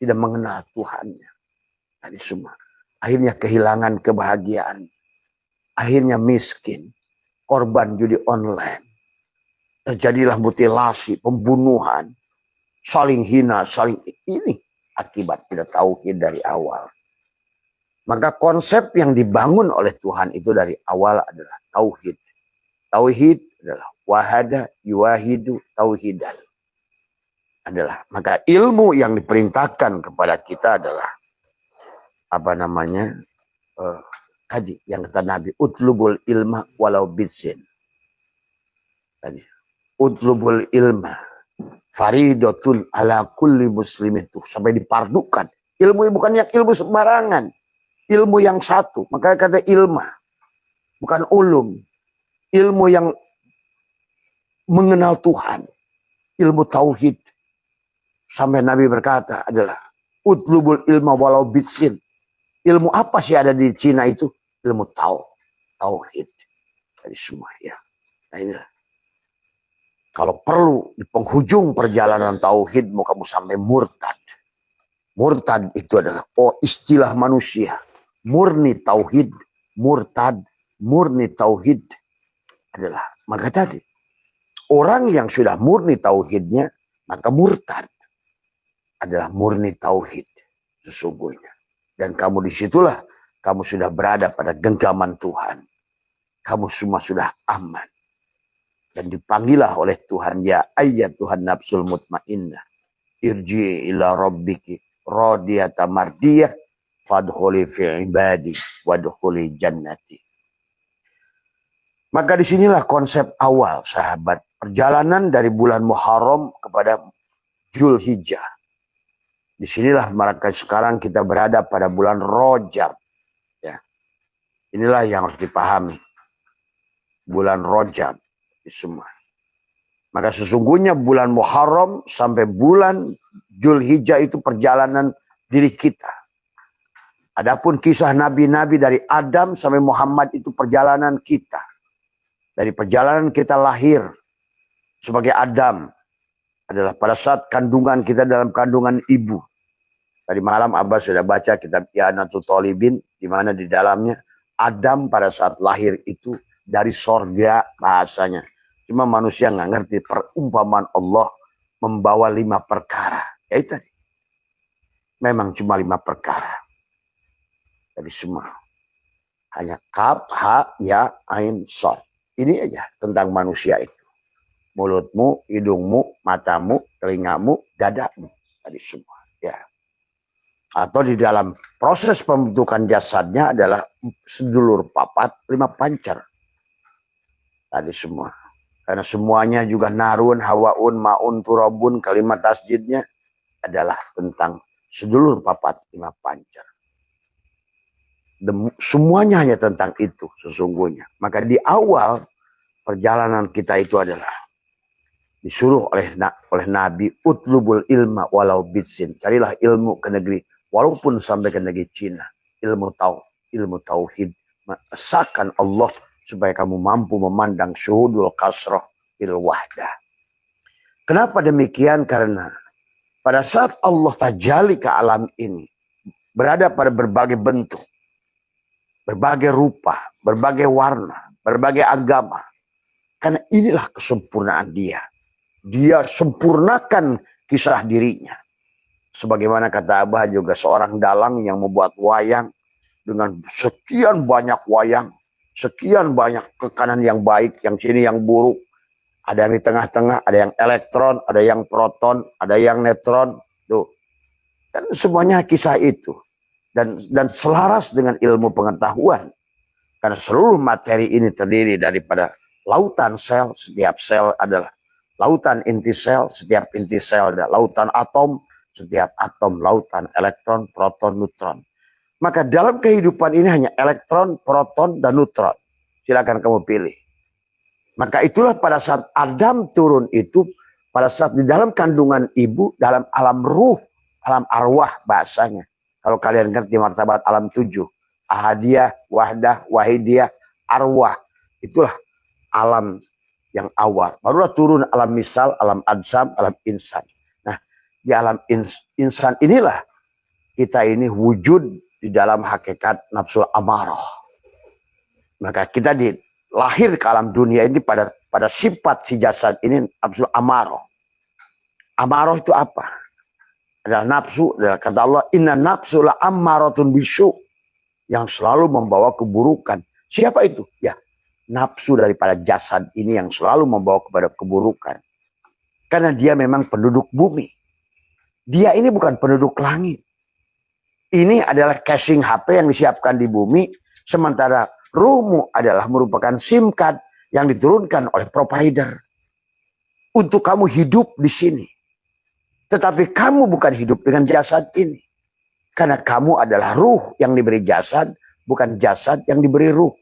tidak mengenal Tuhannya. Tadi semua. Akhirnya kehilangan kebahagiaan. Akhirnya miskin. Korban judi online. Terjadilah mutilasi, pembunuhan. Saling hina, saling ini. Akibat tidak tauhid dari awal. Maka konsep yang dibangun oleh Tuhan itu dari awal adalah tauhid. Tauhid adalah wahada yuwahidu tauhidan. Maka ilmu yang diperintahkan kepada kita adalah tadi yang kata Nabi, utlubul ilma walau bitsin. Tadi utlubul ilma faridotun ala kulli muslimin, tuh sampai dipardukan. Ilmu bukan yang ilmu sembarangan, ilmu yang satu. Makanya kata ilma, bukan ulum. Ilmu yang mengenal Tuhan, ilmu tauhid. Sampai Nabi berkata adalah utlubul ilma walau bitsin. Ilmu apa sih ada di Cina itu? Ilmu tauhid. Dari semua ya. Nah inilah. Kalau perlu di penghujung perjalanan tauhid mau kamu sampai murtad. Murtad itu adalah istilah manusia. Murni tauhid, murtad, murni tauhid adalah. Maka tadi orang yang sudah murni tauhidnya, maka murtad adalah murni tauhid sesungguhnya. Dan kamu disitulah kamu sudah berada pada genggaman Tuhan. Kamu semua sudah aman. Dan dipanggillah oleh Tuhan, ya ayat Tuhan nafsul mutmainnah, irji ila rabbiki radiyata mardiyah fadkhuli fi ibadi wadkhuli jannati. Maka disinilah konsep awal sahabat perjalanan dari bulan Muharram kepada Zulhijjah. Disinilah maka sekarang kita berada pada bulan Rajab. Ya. Inilah yang harus dipahami. Bulan Rajab semua. Maka sesungguhnya bulan Muharram sampai bulan Zulhijjah itu perjalanan diri kita. Adapun kisah nabi-nabi dari Adam sampai Muhammad itu perjalanan kita. Dari perjalanan kita lahir sebagai Adam adalah pada saat kandungan kita dalam kandungan ibu. Tadi malam Abah sudah baca kitab I'anatul Talibin, di mana di dalamnya Adam pada saat lahir itu dari sorga bahasanya. Cuma manusia nggak ngerti perumpamaan Allah membawa 5 perkara. Ya itu tadi. Memang cuma 5 perkara. Tadi semua. Hanya kaf, ha, ya, ain, sod. Ini aja tentang manusia itu. Mulutmu, hidungmu, matamu, telingamu, dadamu. Tadi semua. Ya. Atau di dalam proses pembentukan jasadnya adalah sedulur papat, 5 pancar. Tadi semua. Karena semuanya juga narun, hawaun, maun, turabun, kalimat tasjidnya adalah tentang sedulur papat 5 pancar. Semuanya hanya tentang itu sesungguhnya. Maka di awal perjalanan kita itu adalah disuruh oleh Nabi, utlubul ilma walau bitsin. Carilah ilmu ke negeri, walaupun sampai ke negeri Cina. Ilmu tauhid. Mengesahkan Allah supaya kamu mampu memandang syuhudul kasroh bil wahdah. Kenapa demikian? Karena pada saat Allah tajalli ke alam ini, berada pada berbagai bentuk, berbagai rupa, berbagai warna, berbagai agama. Karena inilah kesempurnaan dia. Dia sempurnakan kisah dirinya. Sebagaimana kata Abah juga seorang dalang yang membuat wayang dengan sekian banyak wayang, sekian banyak ke kanan yang baik, yang sini yang buruk. Ada yang di tengah-tengah, ada yang elektron, ada yang proton, ada yang neutron. Tuh. Dan semuanya kisah itu. Dan selaras dengan ilmu pengetahuan. Karena seluruh materi ini terdiri daripada lautan sel, setiap sel adalah lautan inti sel, setiap inti sel adalah lautan atom, setiap atom lautan elektron, proton, neutron. Maka dalam kehidupan ini hanya elektron, proton, dan neutron. Silakan kamu pilih. Maka itulah pada saat Adam turun itu, pada saat di dalam kandungan ibu, dalam alam ruh, alam arwah bahasanya. Kalau kalian ngerti martabat alam 7. Ahadiyah, wahdah, wahidiyah, arwah. Itulah alam yang awal. Barulah turun alam misal, alam adsam, alam insan. Nah, di alam insan inilah kita ini wujud di dalam hakikat nafsu amarah. Maka kita lahir ke alam dunia ini pada sifat si jasad ini nafsu amarah. Amarah itu apa? Adalah nafsu, adalah kata Allah, inna nafsu la ammaratun bisu, yang selalu membawa keburukan. Siapa itu? Ya, nafsu daripada jasad ini yang selalu membawa kepada keburukan. Karena dia memang penduduk bumi. Dia ini bukan penduduk langit. Ini adalah casing HP yang disiapkan di bumi, sementara ruhmu adalah merupakan SIM card yang diturunkan oleh provider untuk kamu hidup di sini. Tetapi kamu bukan hidup dengan jasad ini. Karena kamu adalah ruh yang diberi jasad, bukan jasad yang diberi ruh.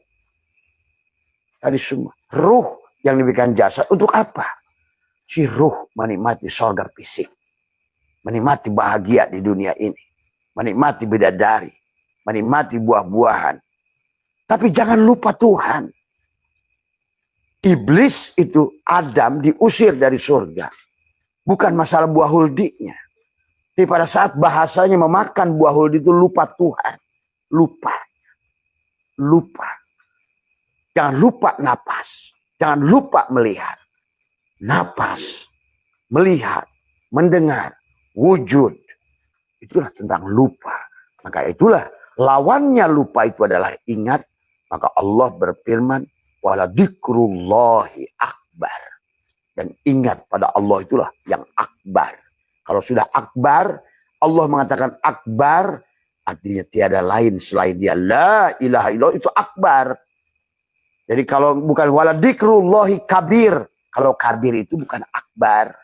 Tadi semua. Ruh yang diberikan jasad untuk apa? Si ruh menikmati sorga fisik. Menikmati bahagia di dunia ini. Menikmati bidadari. Menikmati buah-buahan. Tapi jangan lupa Tuhan. Iblis itu, Adam diusir dari surga. Bukan masalah buah huldinya. Tapi pada saat bahasanya memakan buah huldi itu lupa Tuhan. Lupa. Lupa. Jangan lupa napas. Jangan lupa melihat. Napas. Melihat. Mendengar. Wujud. Itulah tentang lupa. Maka itulah lawannya lupa itu adalah ingat. Maka Allah berfirman. Wala dzikrullahi akbar. Dan ingat pada Allah itulah yang akbar. Kalau sudah akbar, Allah mengatakan akbar, artinya tiada lain selain dia. La ilaha illallah itu akbar. Jadi kalau bukan wala dzikrullahi kabir. Kalau kabir itu bukan akbar.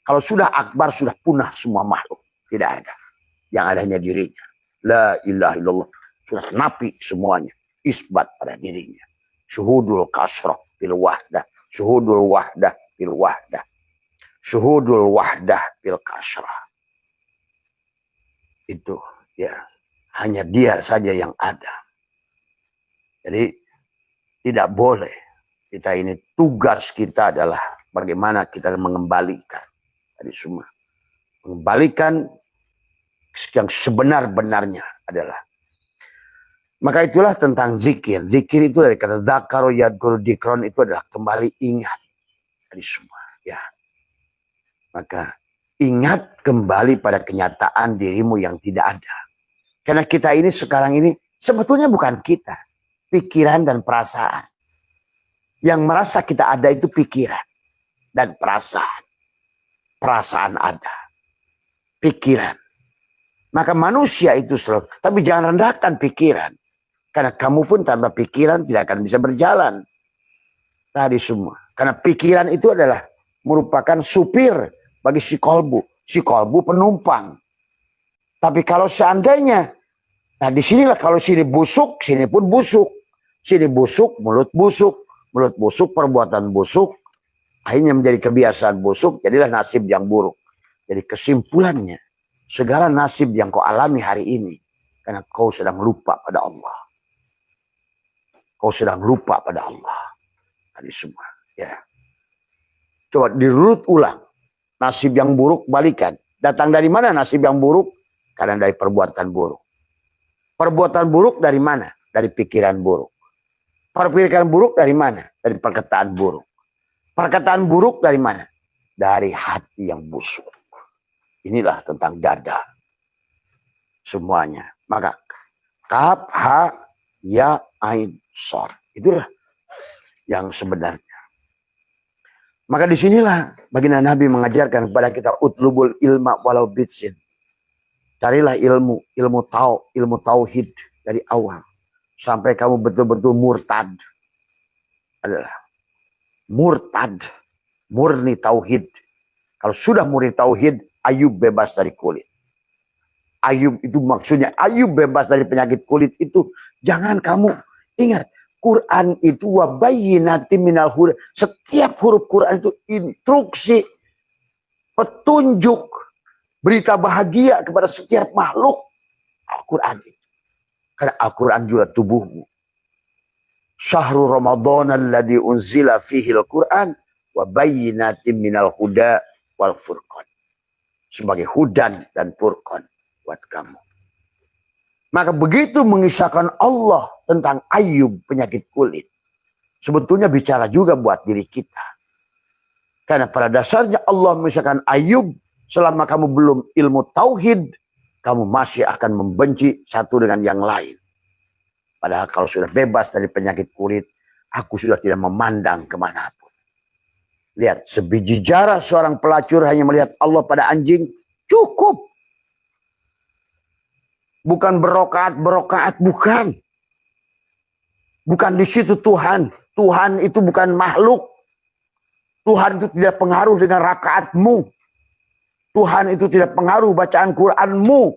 Kalau sudah akbar, sudah punah semua makhluk. Tidak ada. Yang ada hanya dirinya. La ilaha illallah. Sudah napi semuanya. Isbat pada dirinya. Syuhudul kasrah bil wahdah. Syuhudul wahdah bil wahdah. Syuhudul wahdah bil kasrah. Itu ya. Hanya dia saja yang ada. Jadi tidak boleh. Kita ini tugas kita adalah bagaimana kita mengembalikan. Tadi semua. Mengembalikan yang sebenar-benarnya adalah. Maka itulah tentang zikir. Zikir itu dari kata dzakaro yadkur dikron itu adalah kembali ingat. Tadi semua. Ya. Maka ingat kembali pada kenyataan dirimu yang tidak ada. Karena kita ini sekarang ini sebetulnya bukan kita. Pikiran dan perasaan. Yang merasa kita ada itu pikiran dan perasaan. Perasaan ada. Pikiran. Maka manusia itu selalu. Tapi jangan rendahkan pikiran. Karena kamu pun tanpa pikiran tidak akan bisa berjalan. Tadi semua. Karena pikiran itu adalah merupakan supir bagi si kolbu. Si kolbu penumpang. Tapi kalau seandainya, nah disinilah kalau sini busuk, sini pun busuk. Sini busuk, mulut busuk. Mulut busuk, perbuatan busuk. Akhirnya menjadi kebiasaan busuk, jadilah nasib yang buruk. Jadi kesimpulannya, segala nasib yang kau alami hari ini, karena kau sedang lupa pada Allah. Kau sedang lupa pada Allah. Tadi semua. Ya. Coba dirunut ulang. Nasib yang buruk balikan. Datang dari mana nasib yang buruk? Karena dari perbuatan buruk. Perbuatan buruk dari mana? Dari pikiran buruk. Pikiran buruk dari mana? Dari perkataan buruk. Perkataan buruk dari mana? Dari hati yang busuk. Inilah tentang dada. Semuanya. Maka kaf, ha, ya, ain, sor. Itulah yang sebenarnya. Maka disinilah baginda Nabi mengajarkan kepada kita utlubul ilma walau bitsin. Carilah ilmu tauhid dari awal. Sampai kamu betul-betul murtad. Adalah murtad. Murni tauhid. Kalau sudah murni tauhid, Ayub bebas dari kulit. Ayub itu maksudnya, Ayub bebas dari penyakit kulit itu. Jangan kamu ingat. Quran itu wabayyinatin minal huda. Setiap huruf Quran itu instruksi, petunjuk, berita bahagia kepada setiap makhluk. Al-Quran itu. Karena Al-Quran juga tubuhmu. Syahrul Ramadan alladzi unzila fihi al-Quran wabayyinatin minal huda wal furqan. Sebagai hudan dan furqan buat kamu. Maka begitu mengisahkan Allah tentang Ayub penyakit kulit, sebetulnya bicara juga buat diri kita. Karena pada dasarnya Allah mengisahkan Ayub, selama kamu belum ilmu tauhid, kamu masih akan membenci satu dengan yang lain. Padahal kalau sudah bebas dari penyakit kulit, aku sudah tidak memandang kemanapun. Lihat, sebiji jara seorang pelacur hanya melihat Allah pada anjing, cukup. Bukan berokaat, bukan. Bukan di situ Tuhan. Tuhan itu bukan makhluk. Tuhan itu tidak pengaruh dengan rakaatmu. Tuhan itu tidak pengaruh bacaan Quranmu.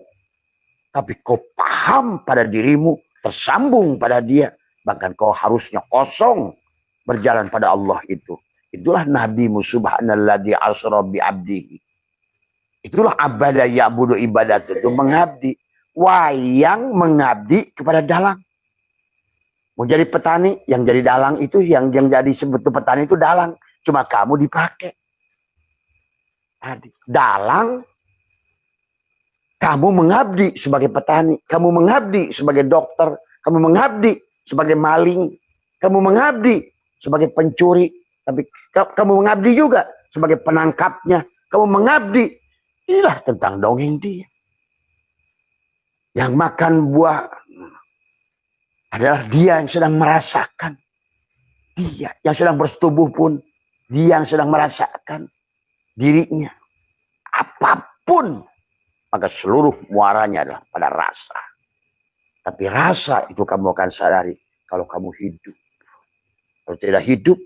Tapi kau paham pada dirimu, tersambung pada dia. Bahkan kau harusnya kosong berjalan pada Allah itu. Itulah nabimu subhanalladzi asra bi abdihi. Itulah abada ya'budu ibadat itu mengabdi. Wayang mengabdi kepada dalang. Mau jadi petani, yang jadi dalang itu, yang jadi sebetulnya petani itu dalang. Cuma kamu dipakai. Dalang, kamu mengabdi sebagai petani. Kamu mengabdi sebagai dokter. Kamu mengabdi sebagai maling. Kamu mengabdi sebagai pencuri. Tapi kamu mengabdi juga sebagai penangkapnya. Kamu mengabdi. Inilah tentang dongeng dia. Yang makan buah adalah dia yang sedang merasakan. Dia yang sedang bersetubuh pun, dia yang sedang merasakan dirinya. Apapun, maka seluruh muaranya adalah pada rasa. Tapi rasa itu kamu akan sadari kalau kamu hidup. Kalau tidak hidup,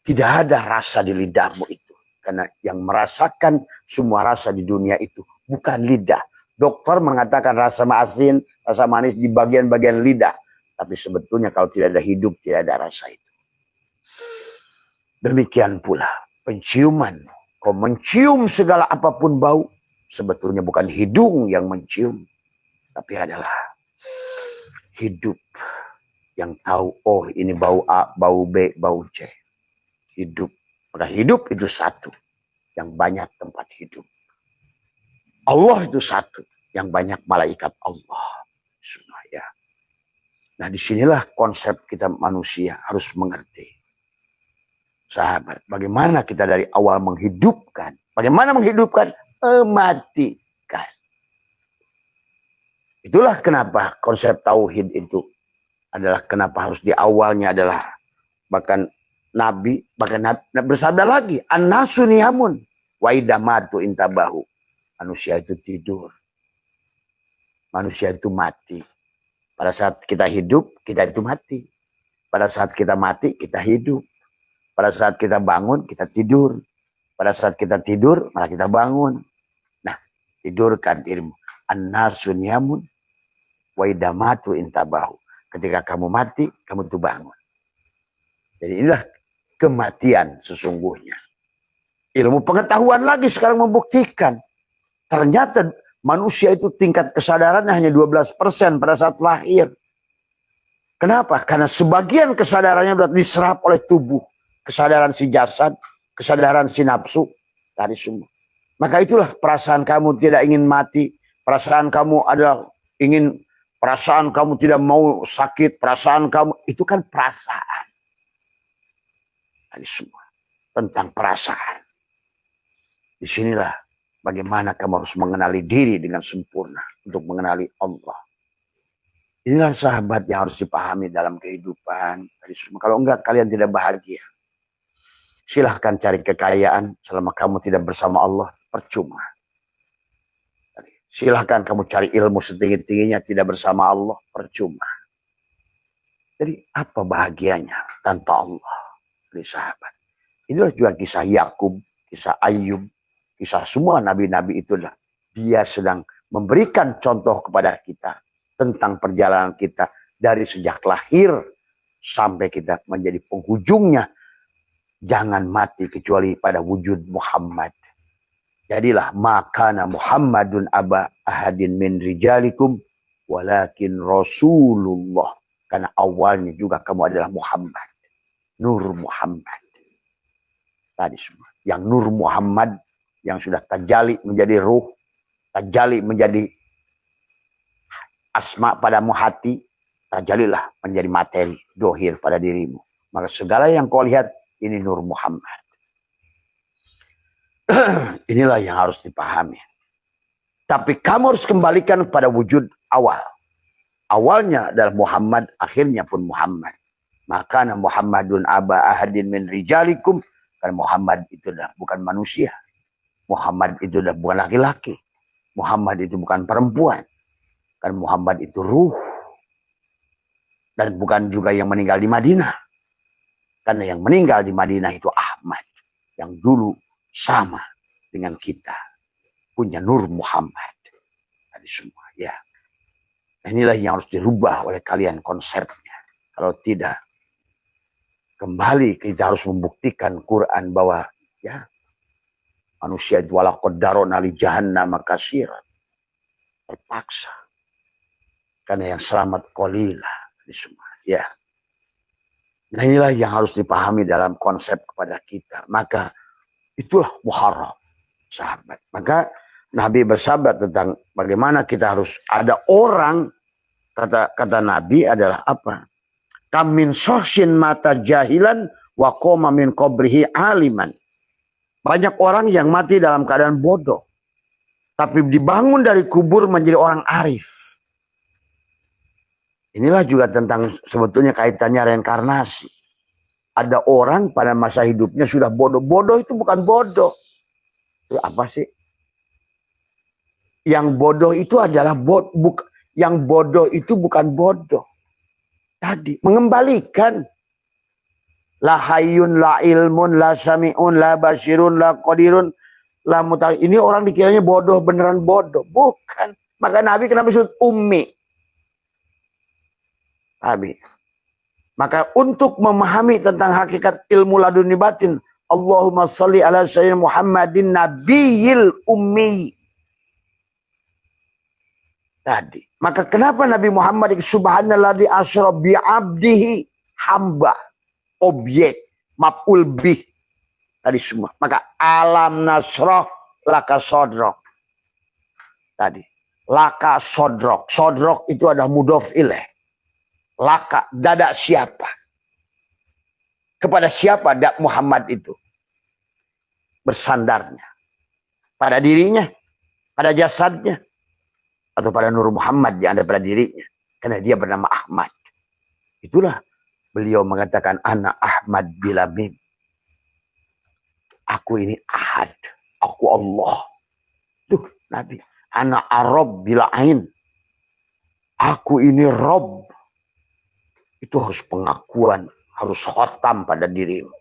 tidak ada rasa di lidahmu itu. Karena yang merasakan semua rasa di dunia itu bukan lidah. Dokter mengatakan rasa asin, rasa manis di bagian-bagian lidah. Tapi sebetulnya kalau tidak ada hidup, tidak ada rasa itu. Demikian pula penciuman. Kau mencium segala apapun bau. Sebetulnya bukan hidung yang mencium. Tapi adalah hidup yang tahu, oh ini bau A, bau B, bau C. Hidup. Maka hidup itu satu. Yang banyak tempat hidup. Allah itu satu, yang banyak malaikat Allah. Ya. Nah disinilah konsep kita manusia harus mengerti. Sahabat, bagaimana kita dari awal menghidupkan. Bagaimana menghidupkan? Mematikan. Itulah kenapa konsep tauhid itu adalah kenapa harus di awalnya adalah bahkan Nabi bersabda lagi, an-nasu niyamun wa idza matu intabahu. Manusia itu tidur. Manusia itu mati. Pada saat kita hidup, kita itu mati. Pada saat kita mati, kita hidup. Pada saat kita bangun, kita tidur. Pada saat kita tidur, malah kita bangun. Nah, tidurkan dirimu. An-nasu niyamun wa idza matu intabahu. Ketika kamu mati, kamu tuh bangun. Jadi inilah kematian sesungguhnya. Ilmu pengetahuan lagi sekarang membuktikan. Ternyata manusia itu tingkat kesadarannya hanya 12% pada saat lahir. Kenapa? Karena sebagian kesadarannya sudah diserap oleh tubuh. Kesadaran si jasad, kesadaran si nafsu, tadi semua. Maka itulah perasaan kamu tidak ingin mati. Perasaan kamu adalah perasaan kamu tidak mau sakit. Perasaan kamu, itu kan perasaan. Tadi semua. Tentang perasaan. Disinilah bagaimana kamu harus mengenali diri dengan sempurna untuk mengenali Allah. Inilah sahabat yang harus dipahami dalam kehidupan. Kalau enggak, kalian tidak bahagia. Silahkan cari kekayaan selama kamu tidak bersama Allah, percuma. Silahkan kamu cari ilmu setinggi-tingginya tidak bersama Allah, percuma. Jadi apa bahagianya tanpa Allah? Dari sahabat. Inilah juga kisah Yakub, kisah Ayub, kisah semua nabi-nabi itulah. Dia sedang memberikan contoh kepada kita tentang perjalanan kita dari sejak lahir sampai kita menjadi penghujungnya. Jangan mati kecuali pada wujud Muhammad. Jadilah makana Muhammadun aba ahadin min rijalikum walakin Rasulullah. Karena awalnya juga kamu adalah Muhammad. Nur Muhammad. Tadi semua. Yang Nur Muhammad yang sudah tajali menjadi ruh, tajali menjadi asma padamu hati, tajalilah menjadi materi, dohir pada dirimu. Maka segala yang kau lihat, ini Nur Muhammad. Inilah yang harus dipahami. Tapi kamu harus kembalikan pada wujud awal. Awalnya adalah Muhammad, akhirnya pun Muhammad. Maka Muhammadun aba ahadin min rijalikum. Karena Muhammad itu adalah bukan manusia. Muhammad itu adalah bukan laki-laki. Muhammad itu bukan perempuan. Karena Muhammad itu ruh. Dan bukan juga yang meninggal di Madinah. Karena yang meninggal di Madinah itu Ahmad. Yang dulu sama dengan kita. Punya Nur Muhammad. Tadi semua, ya. Inilah yang harus dirubah oleh kalian konsepnya. Kalau tidak, kembali kita harus membuktikan Quran bahwa ya manusia itu walaqad darana li jahannam katsiran. Terpaksa. Karena yang selamat qalilah. Ini semua, ya. Nah inilah yang harus dipahami dalam konsep kepada kita. Maka itulah Muharram, sahabat. Maka Nabi bersabda tentang bagaimana kita harus ada orang, kata Nabi adalah apa? Kam min syahsin mata jahilan wa qoma min qabrihi aliman. Banyak orang yang mati dalam keadaan bodoh, tapi dibangun dari kubur menjadi orang arif. Inilah juga tentang sebetulnya kaitannya reinkarnasi. Ada orang pada masa hidupnya sudah bodoh. Bodoh itu bukan bodoh. Itu apa sih? Yang bodoh itu adalah yang bodoh itu bukan bodoh. Tadi mengembalikan la hayyun la ilmun la sami'un la basirun la qadirun la mutal. Ini orang dikiranya bodoh, beneran bodoh. Bukan. Maka Nabi kenapa disebut ummi? Nabi. Maka untuk memahami tentang hakikat ilmu laduni batin, Allahumma salli ala sayyidina Muhammadin nabiyil ummi. Tadi. Maka kenapa Nabi Muhammad subhanalladzi asra bi abdihi, hamba, objek, maf'ul bih. Tadi semua. Maka alam nasrah laka sodrok. Tadi. Laka sodrok. Sodrok itu ada mudhof ilaih. Laka, dada siapa? Kepada siapa dak Muhammad itu bersandarnya? Pada dirinya? Pada jasadnya? Atau pada Nur Muhammad yang ada pada dirinya? Karena dia bernama Ahmad. Itulah beliau mengatakan ana Ahmad bila mim. Aku ini Ahad. Aku Allah. Tuh Nabi. Ana Arab bila ain. Aku ini Rob. Itu harus pengakuan, harus khotam pada dirimu.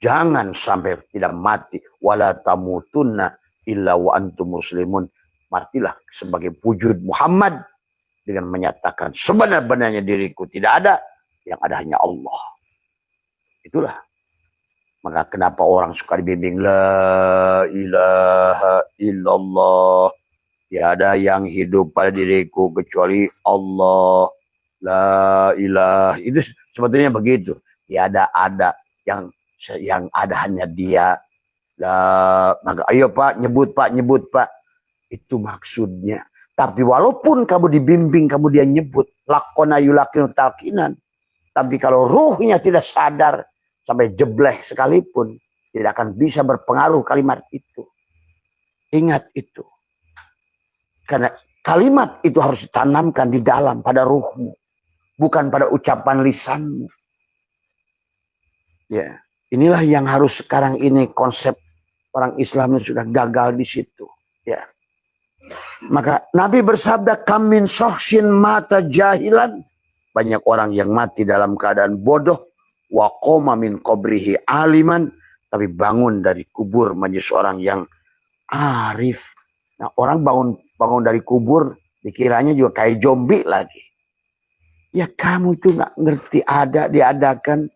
Jangan sampai tidak mati. Wala tamutunna illa wa antum muslimun. Matilah sebagai wujud Muhammad dengan menyatakan sebenar-benarnya diriku tidak ada, yang ada hanya Allah. Itulah. Maka kenapa orang suka dibimbing la ilaha illallah. Tiada yang hidup pada diriku kecuali Allah. La ilaha. Itu sebetulnya begitu. Tiada ada yang ada hanya dia. Maka ayo Pak, nyebut Pak. Itu maksudnya. Tapi walaupun kamu dibimbing, kemudian nyebut lakona yulakinu talkinan. Tapi kalau ruhnya tidak sadar sampai jebleh sekalipun, tidak akan bisa berpengaruh kalimat itu. Ingat itu. Karena kalimat itu harus ditanamkan di dalam pada ruhmu. Bukan pada ucapan lisanmu. Ya, inilah yang harus sekarang ini konsep orang Islam sudah gagal di situ. Ya. Maka Nabi bersabda kamin sohsin mata jahilan. Banyak orang yang mati dalam keadaan bodoh. Wa qoma min qabrihi aliman. Tapi bangun dari kubur menjadi seorang yang arif. Nah orang bangun dari kubur dikiranya juga kayak zombie lagi. Ya kamu itu nggak ngerti ada diadakan.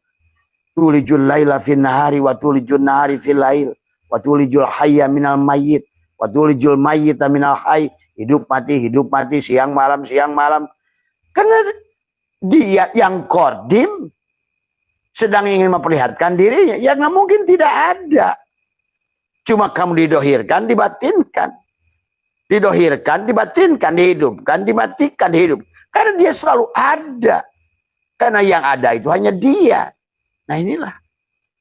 Tulijul laila fin nahari wa tulijul nahari fil lail. Wa tulijul hayya minal mayyit. Watulijul mayyita minal hayy. Hidup mati, siang malam. Karena dia yang kodim sedang ingin memperlihatkan dirinya. Ya nggak mungkin tidak ada. Cuma kamu didohirkan, dibatinkan. Didohirkan, dibatinkan, dihidupkan, dimatikan, dihidup. Karena dia selalu ada. Karena yang ada itu hanya dia. Nah inilah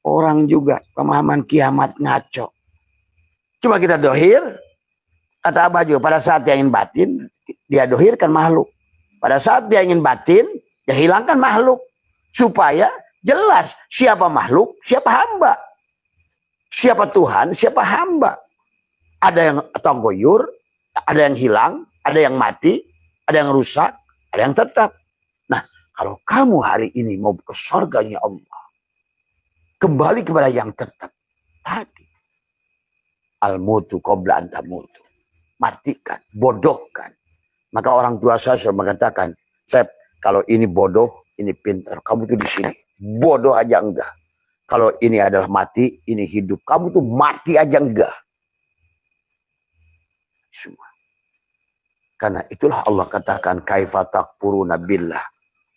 orang juga pemahaman kiamat ngaco. Cuma kita dohir, kata Abah juga, pada saat dia ingin batin, dia dohirkan makhluk. Pada saat dia ingin batin, dia hilangkan makhluk. Supaya jelas siapa makhluk, siapa hamba. Siapa Tuhan, siapa hamba. Ada yang tanggoyur, ada yang hilang, ada yang mati, ada yang rusak, ada yang tetap. Nah, kalau kamu hari ini mau ke surganya Allah, kembali kepada yang tetap tadi. Al-mutu qabla an tamutu. Matikan, bodohkan. Maka orang tua saya sudah mengatakan, Sep, kalau ini bodoh, ini pintar. Kamu tuh di sini. Bodoh aja enggak. Kalau ini adalah mati, ini hidup. Kamu tuh mati aja enggak. Semua. Karena itulah Allah katakan, kaifa takfuruna billah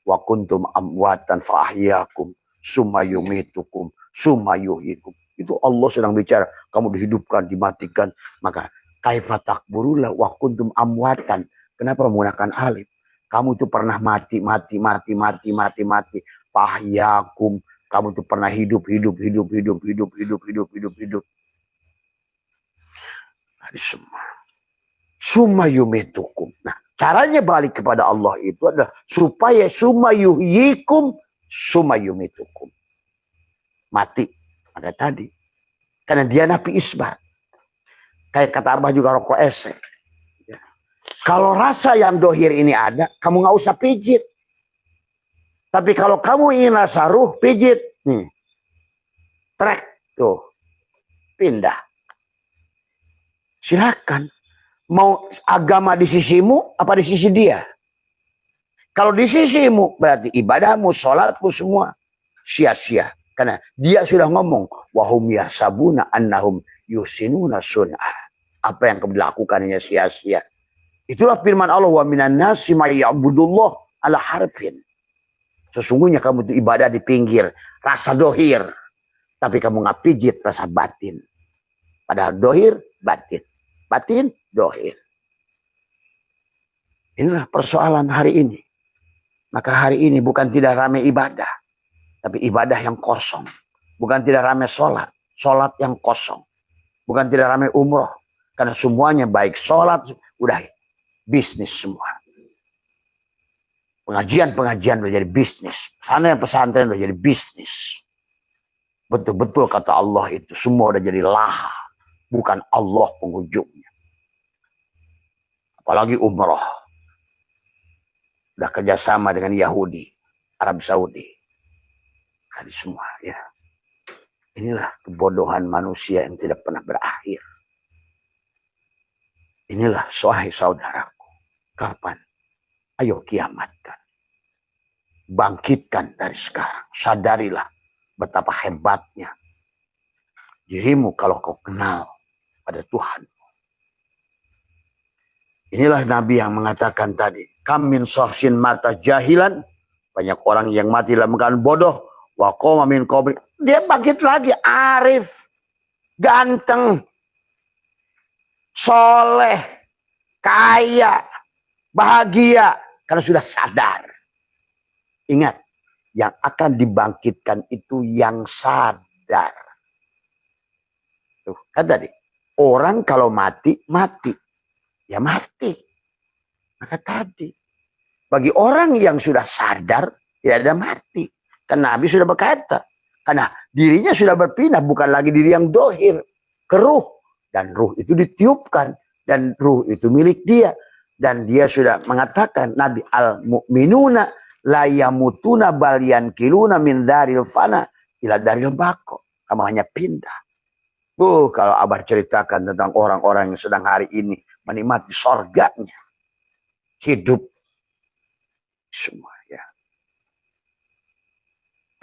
wa kuntum amwatan fa ahyakum summa yumitukum summa yuhyikum. Itu Allah sedang bicara, kamu dihidupkan, dimatikan. Maka kaifa takfuruna wa kuntum amwatan. Kenapa menggunakan alif? Kamu itu pernah mati. Fa ahyakum. Kamu itu pernah hidup. Ada semua. Summa yumitukum. Nah, caranya balik kepada Allah itu adalah supaya summa yuhyikum, summa yumitukum. Mati. Maka tadi. Karena dia nafi isbat. Kayak kata Abah juga rokok esek. Ya. Kalau rasa yang dohir ini ada, kamu nggak usah pijit. Tapi kalau kamu ingin rasa ruh, pijit. Nih. Trek. Tuh. Pindah. Silakan. Mau agama di sisimu, apa di sisi dia? Kalau di sisimu, berarti ibadahmu, sholatmu semua sia-sia. Karena dia sudah ngomong, wahum yasabuna annahum yusinuna sun'ah. Apa yang kamu lakukan hanya sia-sia. Itulah firman Allah, wa minan nasi may ya'budullah ala harfin. Sesungguhnya kamu itu ibadah di pinggir, rasa dohir. Tapi kamu nggak pijit rasa batin. Padahal dohir, batin. Batin, dohir. Inilah persoalan hari ini. Maka hari ini bukan tidak ramai ibadah. Tapi ibadah yang kosong. Bukan tidak ramai sholat. Sholat yang kosong. Bukan tidak ramai umroh. Karena semuanya baik sholat. Udah bisnis semua. Pengajian-pengajian udah jadi bisnis. Pesantren udah jadi bisnis. Betul-betul kata Allah itu. Semua udah jadi laha. Bukan Allah pengunjungnya. Apalagi umroh. Udah kerjasama dengan Yahudi. Arab Saudi. Tadi semua ya. Inilah kebodohan manusia yang tidak pernah berakhir. Inilah saudaraku. Kapan? Ayo kiamatkan. Bangkitkan dari sekarang. Sadarilah betapa hebatnya dirimu kalau kau kenal pada Tuhan. Inilah Nabi yang mengatakan tadi. Kam min sahsin mata jahilan. Banyak orang yang mati dalam keadaan bodoh. Wa qoma min qabri. Dia bangkit lagi. Arif. Ganteng. Soleh. Kaya. Bahagia. Karena sudah sadar. Ingat. Yang akan dibangkitkan itu yang sadar. Tuh, kan tadi. Orang kalau mati, mati. Ya mati. Maka tadi. Bagi orang yang sudah sadar, tidak ada mati. Karena Nabi sudah berkata. Karena dirinya sudah berpindah. Bukan lagi diri yang dohir. Ke ruh. Dan ruh itu ditiupkan. Dan ruh itu milik dia. Dan dia sudah mengatakan. Nabi al-mu'minuna la yamutuna bal yankiluna min daril fana ila daril bako. Kamu hanya pindah. Kalau Abah ceritakan tentang orang-orang yang sedang hari ini menikmati sorganya. Hidup. Semua ya.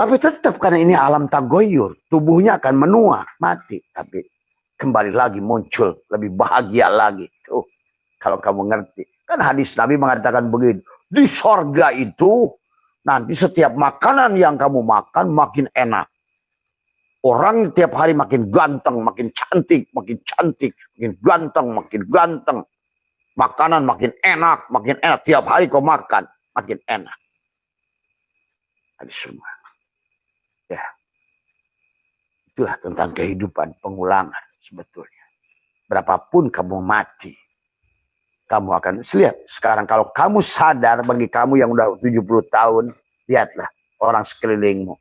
Tapi tetap karena ini alam tagoyur. Tubuhnya akan menua, mati. Tapi kembali lagi muncul. Lebih bahagia lagi. Tuh, kalau kamu ngerti. Kan hadis Nabi mengatakan begitu. Di sorga itu, nanti setiap makanan yang kamu makan makin enak. Orang tiap hari makin ganteng, makin cantik, makin ganteng, makin ganteng. Makanan makin enak, makin enak. Tiap hari kau makan, makin enak. Ada semua. Ya. Itulah tentang kehidupan pengulangan sebetulnya. Berapapun kamu mati, kamu akan lihat. Sekarang kalau kamu sadar, bagi kamu yang udah 70 tahun, lihatlah orang sekelilingmu.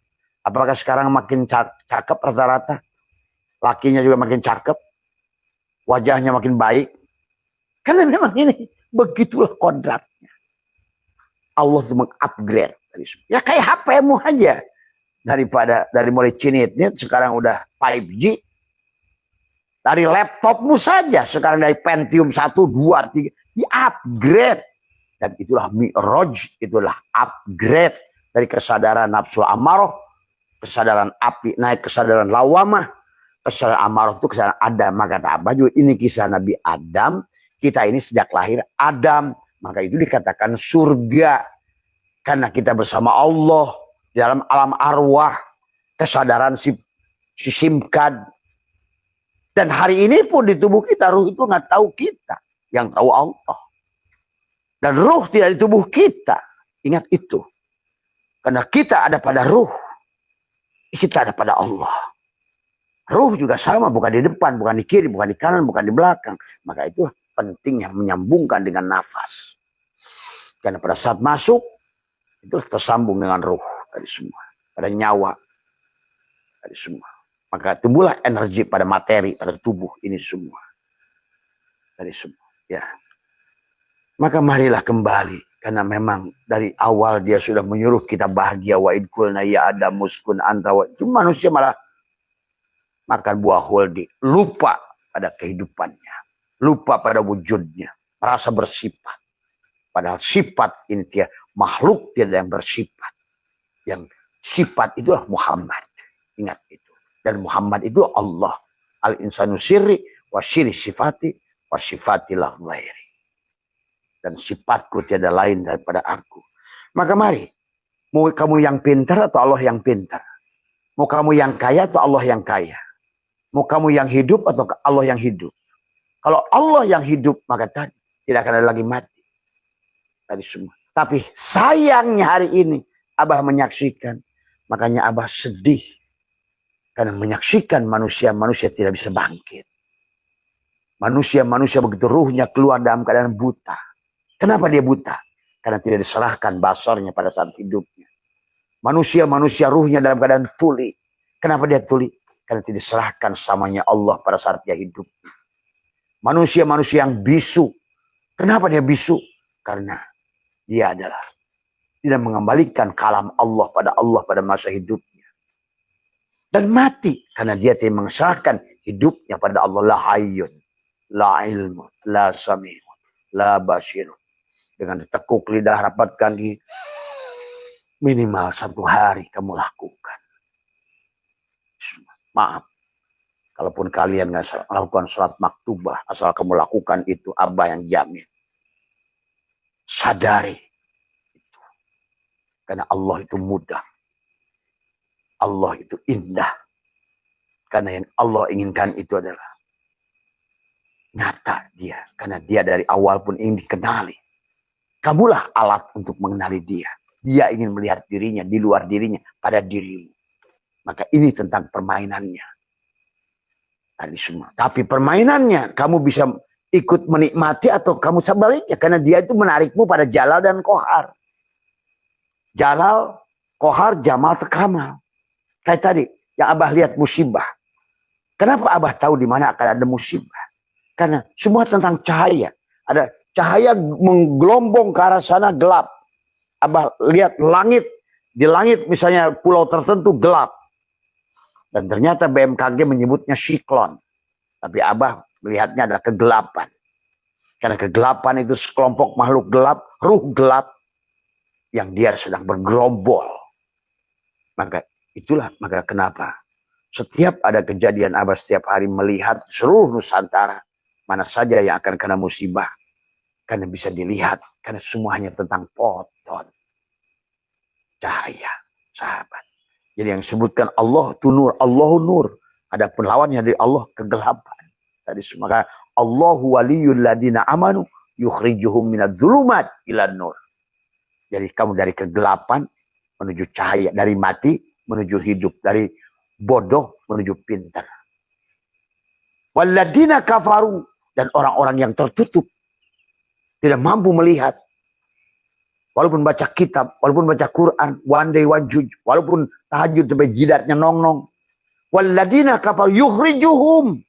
Apakah sekarang makin cakep rata-rata? Lakinya juga makin cakep. Wajahnya makin baik. Karena memang ini begitulah kodratnya. Allah itu mengupgrade. Ya kayak HP-mu aja. Dari mulai cinitnya sekarang udah 5G. Dari laptopmu saja sekarang dari Pentium 1, 2, 3 di-upgrade. Dan itulah mi'raj, itulah upgrade dari kesadaran nafsu amarah, kesadaran api naik kesadaran lawamah, kesadaran amarah itu kesadaran Adam. Maka kata Abah juga ini kisah Nabi Adam. Kita ini sejak lahir Adam. Maka itu dikatakan surga. Karena kita bersama Allah di dalam alam arwah. Kesadaran si simkad. Dan hari ini pun di tubuh kita, ruh itu nggak tahu kita. Yang tahu Allah. Dan ruh tidak di tubuh kita. Ingat itu. Karena kita ada pada ruh. Kita ada pada Allah. Ruh juga sama, bukan di depan, bukan di kiri, bukan di kanan, bukan di belakang. Maka itu pentingnya menyambungkan dengan nafas. Karena pada saat masuk, itu tersambung dengan ruh tadi semua. Pada nyawa tadi semua. Maka tumbuhlah energi pada materi, pada tubuh ini semua. Tadi semua. Ya. Maka marilah kembali. Karena memang dari awal dia sudah menyuruh kita bahagia. Wa idkulna ya Adam muskun anta wa. Cuma manusia malah makan buah huldi. Lupa pada kehidupannya. Lupa pada wujudnya. Merasa bersifat. Padahal sifat ini dia makhluk tidak yang bersifat. Yang sifat itulah Muhammad. Ingat itu. Dan Muhammad itu Allah. Al-insanu sirri wa sirri sifati wa sifatilah ghairi. Dan sifatku tiada lain daripada aku. Maka mari. Mau kamu yang pintar atau Allah yang pintar? Mau kamu yang kaya atau Allah yang kaya? Mau kamu yang hidup atau Allah yang hidup? Kalau Allah yang hidup, maka tadi tidak akan ada lagi mati. Tadi semua. Tapi sayangnya hari ini, Abah menyaksikan. Makanya Abah sedih. Karena menyaksikan manusia tidak bisa bangkit. Manusia begitu ruhnya keluar dalam keadaan buta. Kenapa dia buta? Karena tidak diserahkan basarnya pada saat hidupnya. Manusia ruhnya dalam keadaan tuli. Kenapa dia tuli? Karena tidak diserahkan samanya Allah pada saat dia hidup. Manusia yang bisu. Kenapa dia bisu? Karena dia adalah tidak mengembalikan kalam Allah pada masa hidupnya. Dan mati karena dia tidak mengesahkan hidupnya pada Allah. La hayyun, la ilmu, la sami'un, la basirun. Dengan ditekuk lidah rapatkan di minimal 1 hari kamu lakukan. Maaf. Kalaupun kalian nggak melakukan sholat maktubah, asal kamu lakukan itu, Abah yang jamin. Sadari itu. Karena Allah itu mudah. Allah itu indah. Karena yang Allah inginkan itu adalah nyata dia. Karena dia dari awal pun ingin dikenali. Kamulah alat untuk mengenali dia. Dia ingin melihat dirinya, di luar dirinya, pada dirimu. Maka ini tentang permainannya. Tadi semua. Tapi permainannya, kamu bisa ikut menikmati atau kamu sebaliknya. Karena dia itu menarikmu pada Jalal dan Kohar. Jalal, Kohar, Jamal, Kamal. Kayak tadi, yang Abah lihat musibah. Kenapa Abah tahu di mana akan ada musibah? Karena semua tentang cahaya. Ada cahaya menggelombong ke arah sana gelap. Abah lihat langit. Di langit misalnya pulau tertentu gelap. Dan ternyata BMKG menyebutnya siklon. Tapi Abah melihatnya adalah kegelapan. Karena kegelapan itu sekelompok makhluk gelap, ruh gelap. Yang dia sedang bergerombol. Maka kenapa? Setiap ada kejadian Abah setiap hari melihat seluruh Nusantara. Mana saja yang akan kena musibah. Karena bisa dilihat. Karena semuanya tentang foton. Cahaya. Sahabat. Jadi yang disebutkan Allah itu nur. Allahu nur. Ada penlawannya dari Allah kegelapan. Tadi maka Allahu waliyul ladina amanu yukhrijuhum minadz-dzulumat ilan nur. Jadi kamu dari kegelapan menuju cahaya, dari mati menuju hidup, dari bodoh menuju pintar. Walladzina kafaru, dan orang-orang yang tertutup, tidak mampu melihat, walaupun baca kitab, walaupun baca Quran, one day one juj, walaupun tahajud sampai jidatnya nong-nong. Walladzina kafaru yukhrijuhum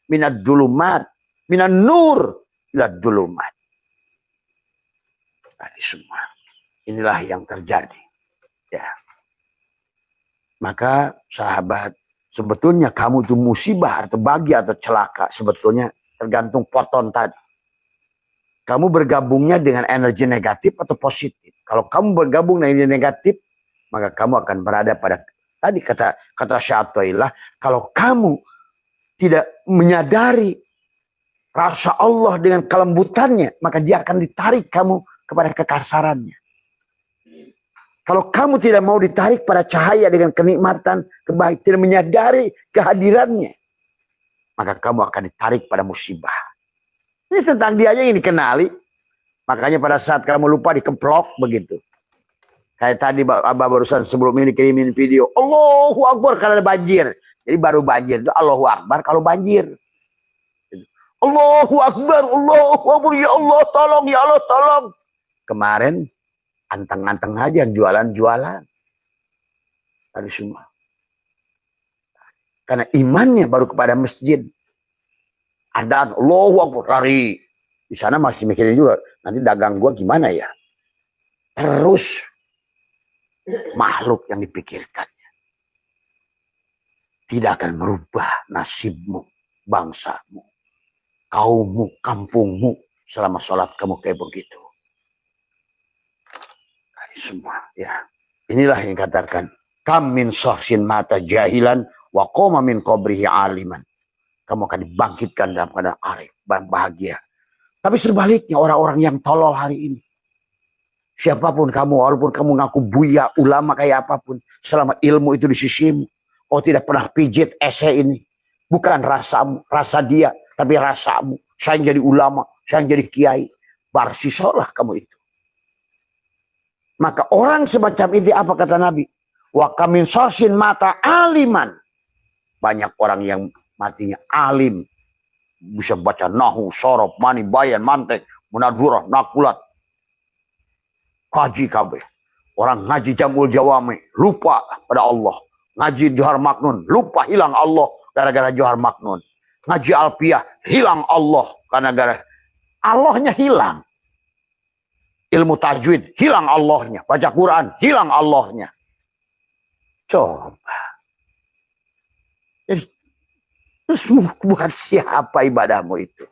minadz-dzulumat minan nur ilad dzulumat. Tadi semua. Inilah yang terjadi. Ya. Maka sahabat, sebetulnya kamu itu musibah atau bahagia atau celaka, sebetulnya tergantung poton tadi. Kamu bergabungnya dengan energi negatif atau positif. Kalau kamu bergabung dengan energi negatif, maka kamu akan berada pada tadi kata Syaitanillah, kalau kamu tidak menyadari rasa Allah dengan kelembutannya, maka dia akan ditarik kamu kepada kekasarannya. Kalau kamu tidak mau ditarik pada cahaya dengan kenikmatan, kebaikan, tidak menyadari kehadirannya, maka kamu akan ditarik pada musibah. Ini tentang dia aja yang dikenali. Makanya pada saat kamu lupa dikeplok begitu. Kayak tadi Abah barusan sebelum ini kirimin video. Allahu Akbar karena ada banjir. Jadi baru banjir itu Allahu Akbar kalau banjir. Allahu Akbar, Allahu Akbar, ya Allah tolong, ya Allah tolong. Kemarin anteng-anteng aja jualan-jualan. Tadi semua. Karena imannya baru kepada masjid. Ada Allahu Akbar, lari. Di sana masih mikirin juga, nanti dagang gua gimana ya? Terus makhluk yang dipikirkannya tidak akan merubah nasibmu, bangsamu, kaummu, kampungmu selama sholat kamu kayak begitu. Ini semua ya. Inilah yang katakan kam min syahsin mata jahilan wa qoma min qabrihi aliman. Kamu akan dibangkitkan dalam keadaan arif, bahagia. Tapi sebaliknya orang-orang yang tolol hari ini, siapapun kamu, walaupun kamu ngaku buya, ulama kayak apapun, selama ilmu itu di sisimu, kau tidak pernah pijit esai ini. Bukan rasamu, rasa dia, tapi rasamu. Saya yang jadi ulama, saya yang jadi kiai. Barsisolah kamu itu. Maka orang semacam itu apa kata Nabi? Wa kamin sosin mata aliman. Banyak orang yang matinya alim. Bisa baca nahu, sorob, mani, bayan, mantek, munadurah, nakulat. Kaji kabeh. Orang ngaji jamul jawami, lupa pada Allah. Ngaji Johar Maknun, lupa hilang Allah gara-gara Johar Maknun. Ngaji Alpiyah, hilang Allah karena gara Allahnya hilang. Ilmu tajwid, hilang Allahnya. Baca Quran, hilang Allahnya. Coba. Terus buat siapa ibadahmu itu?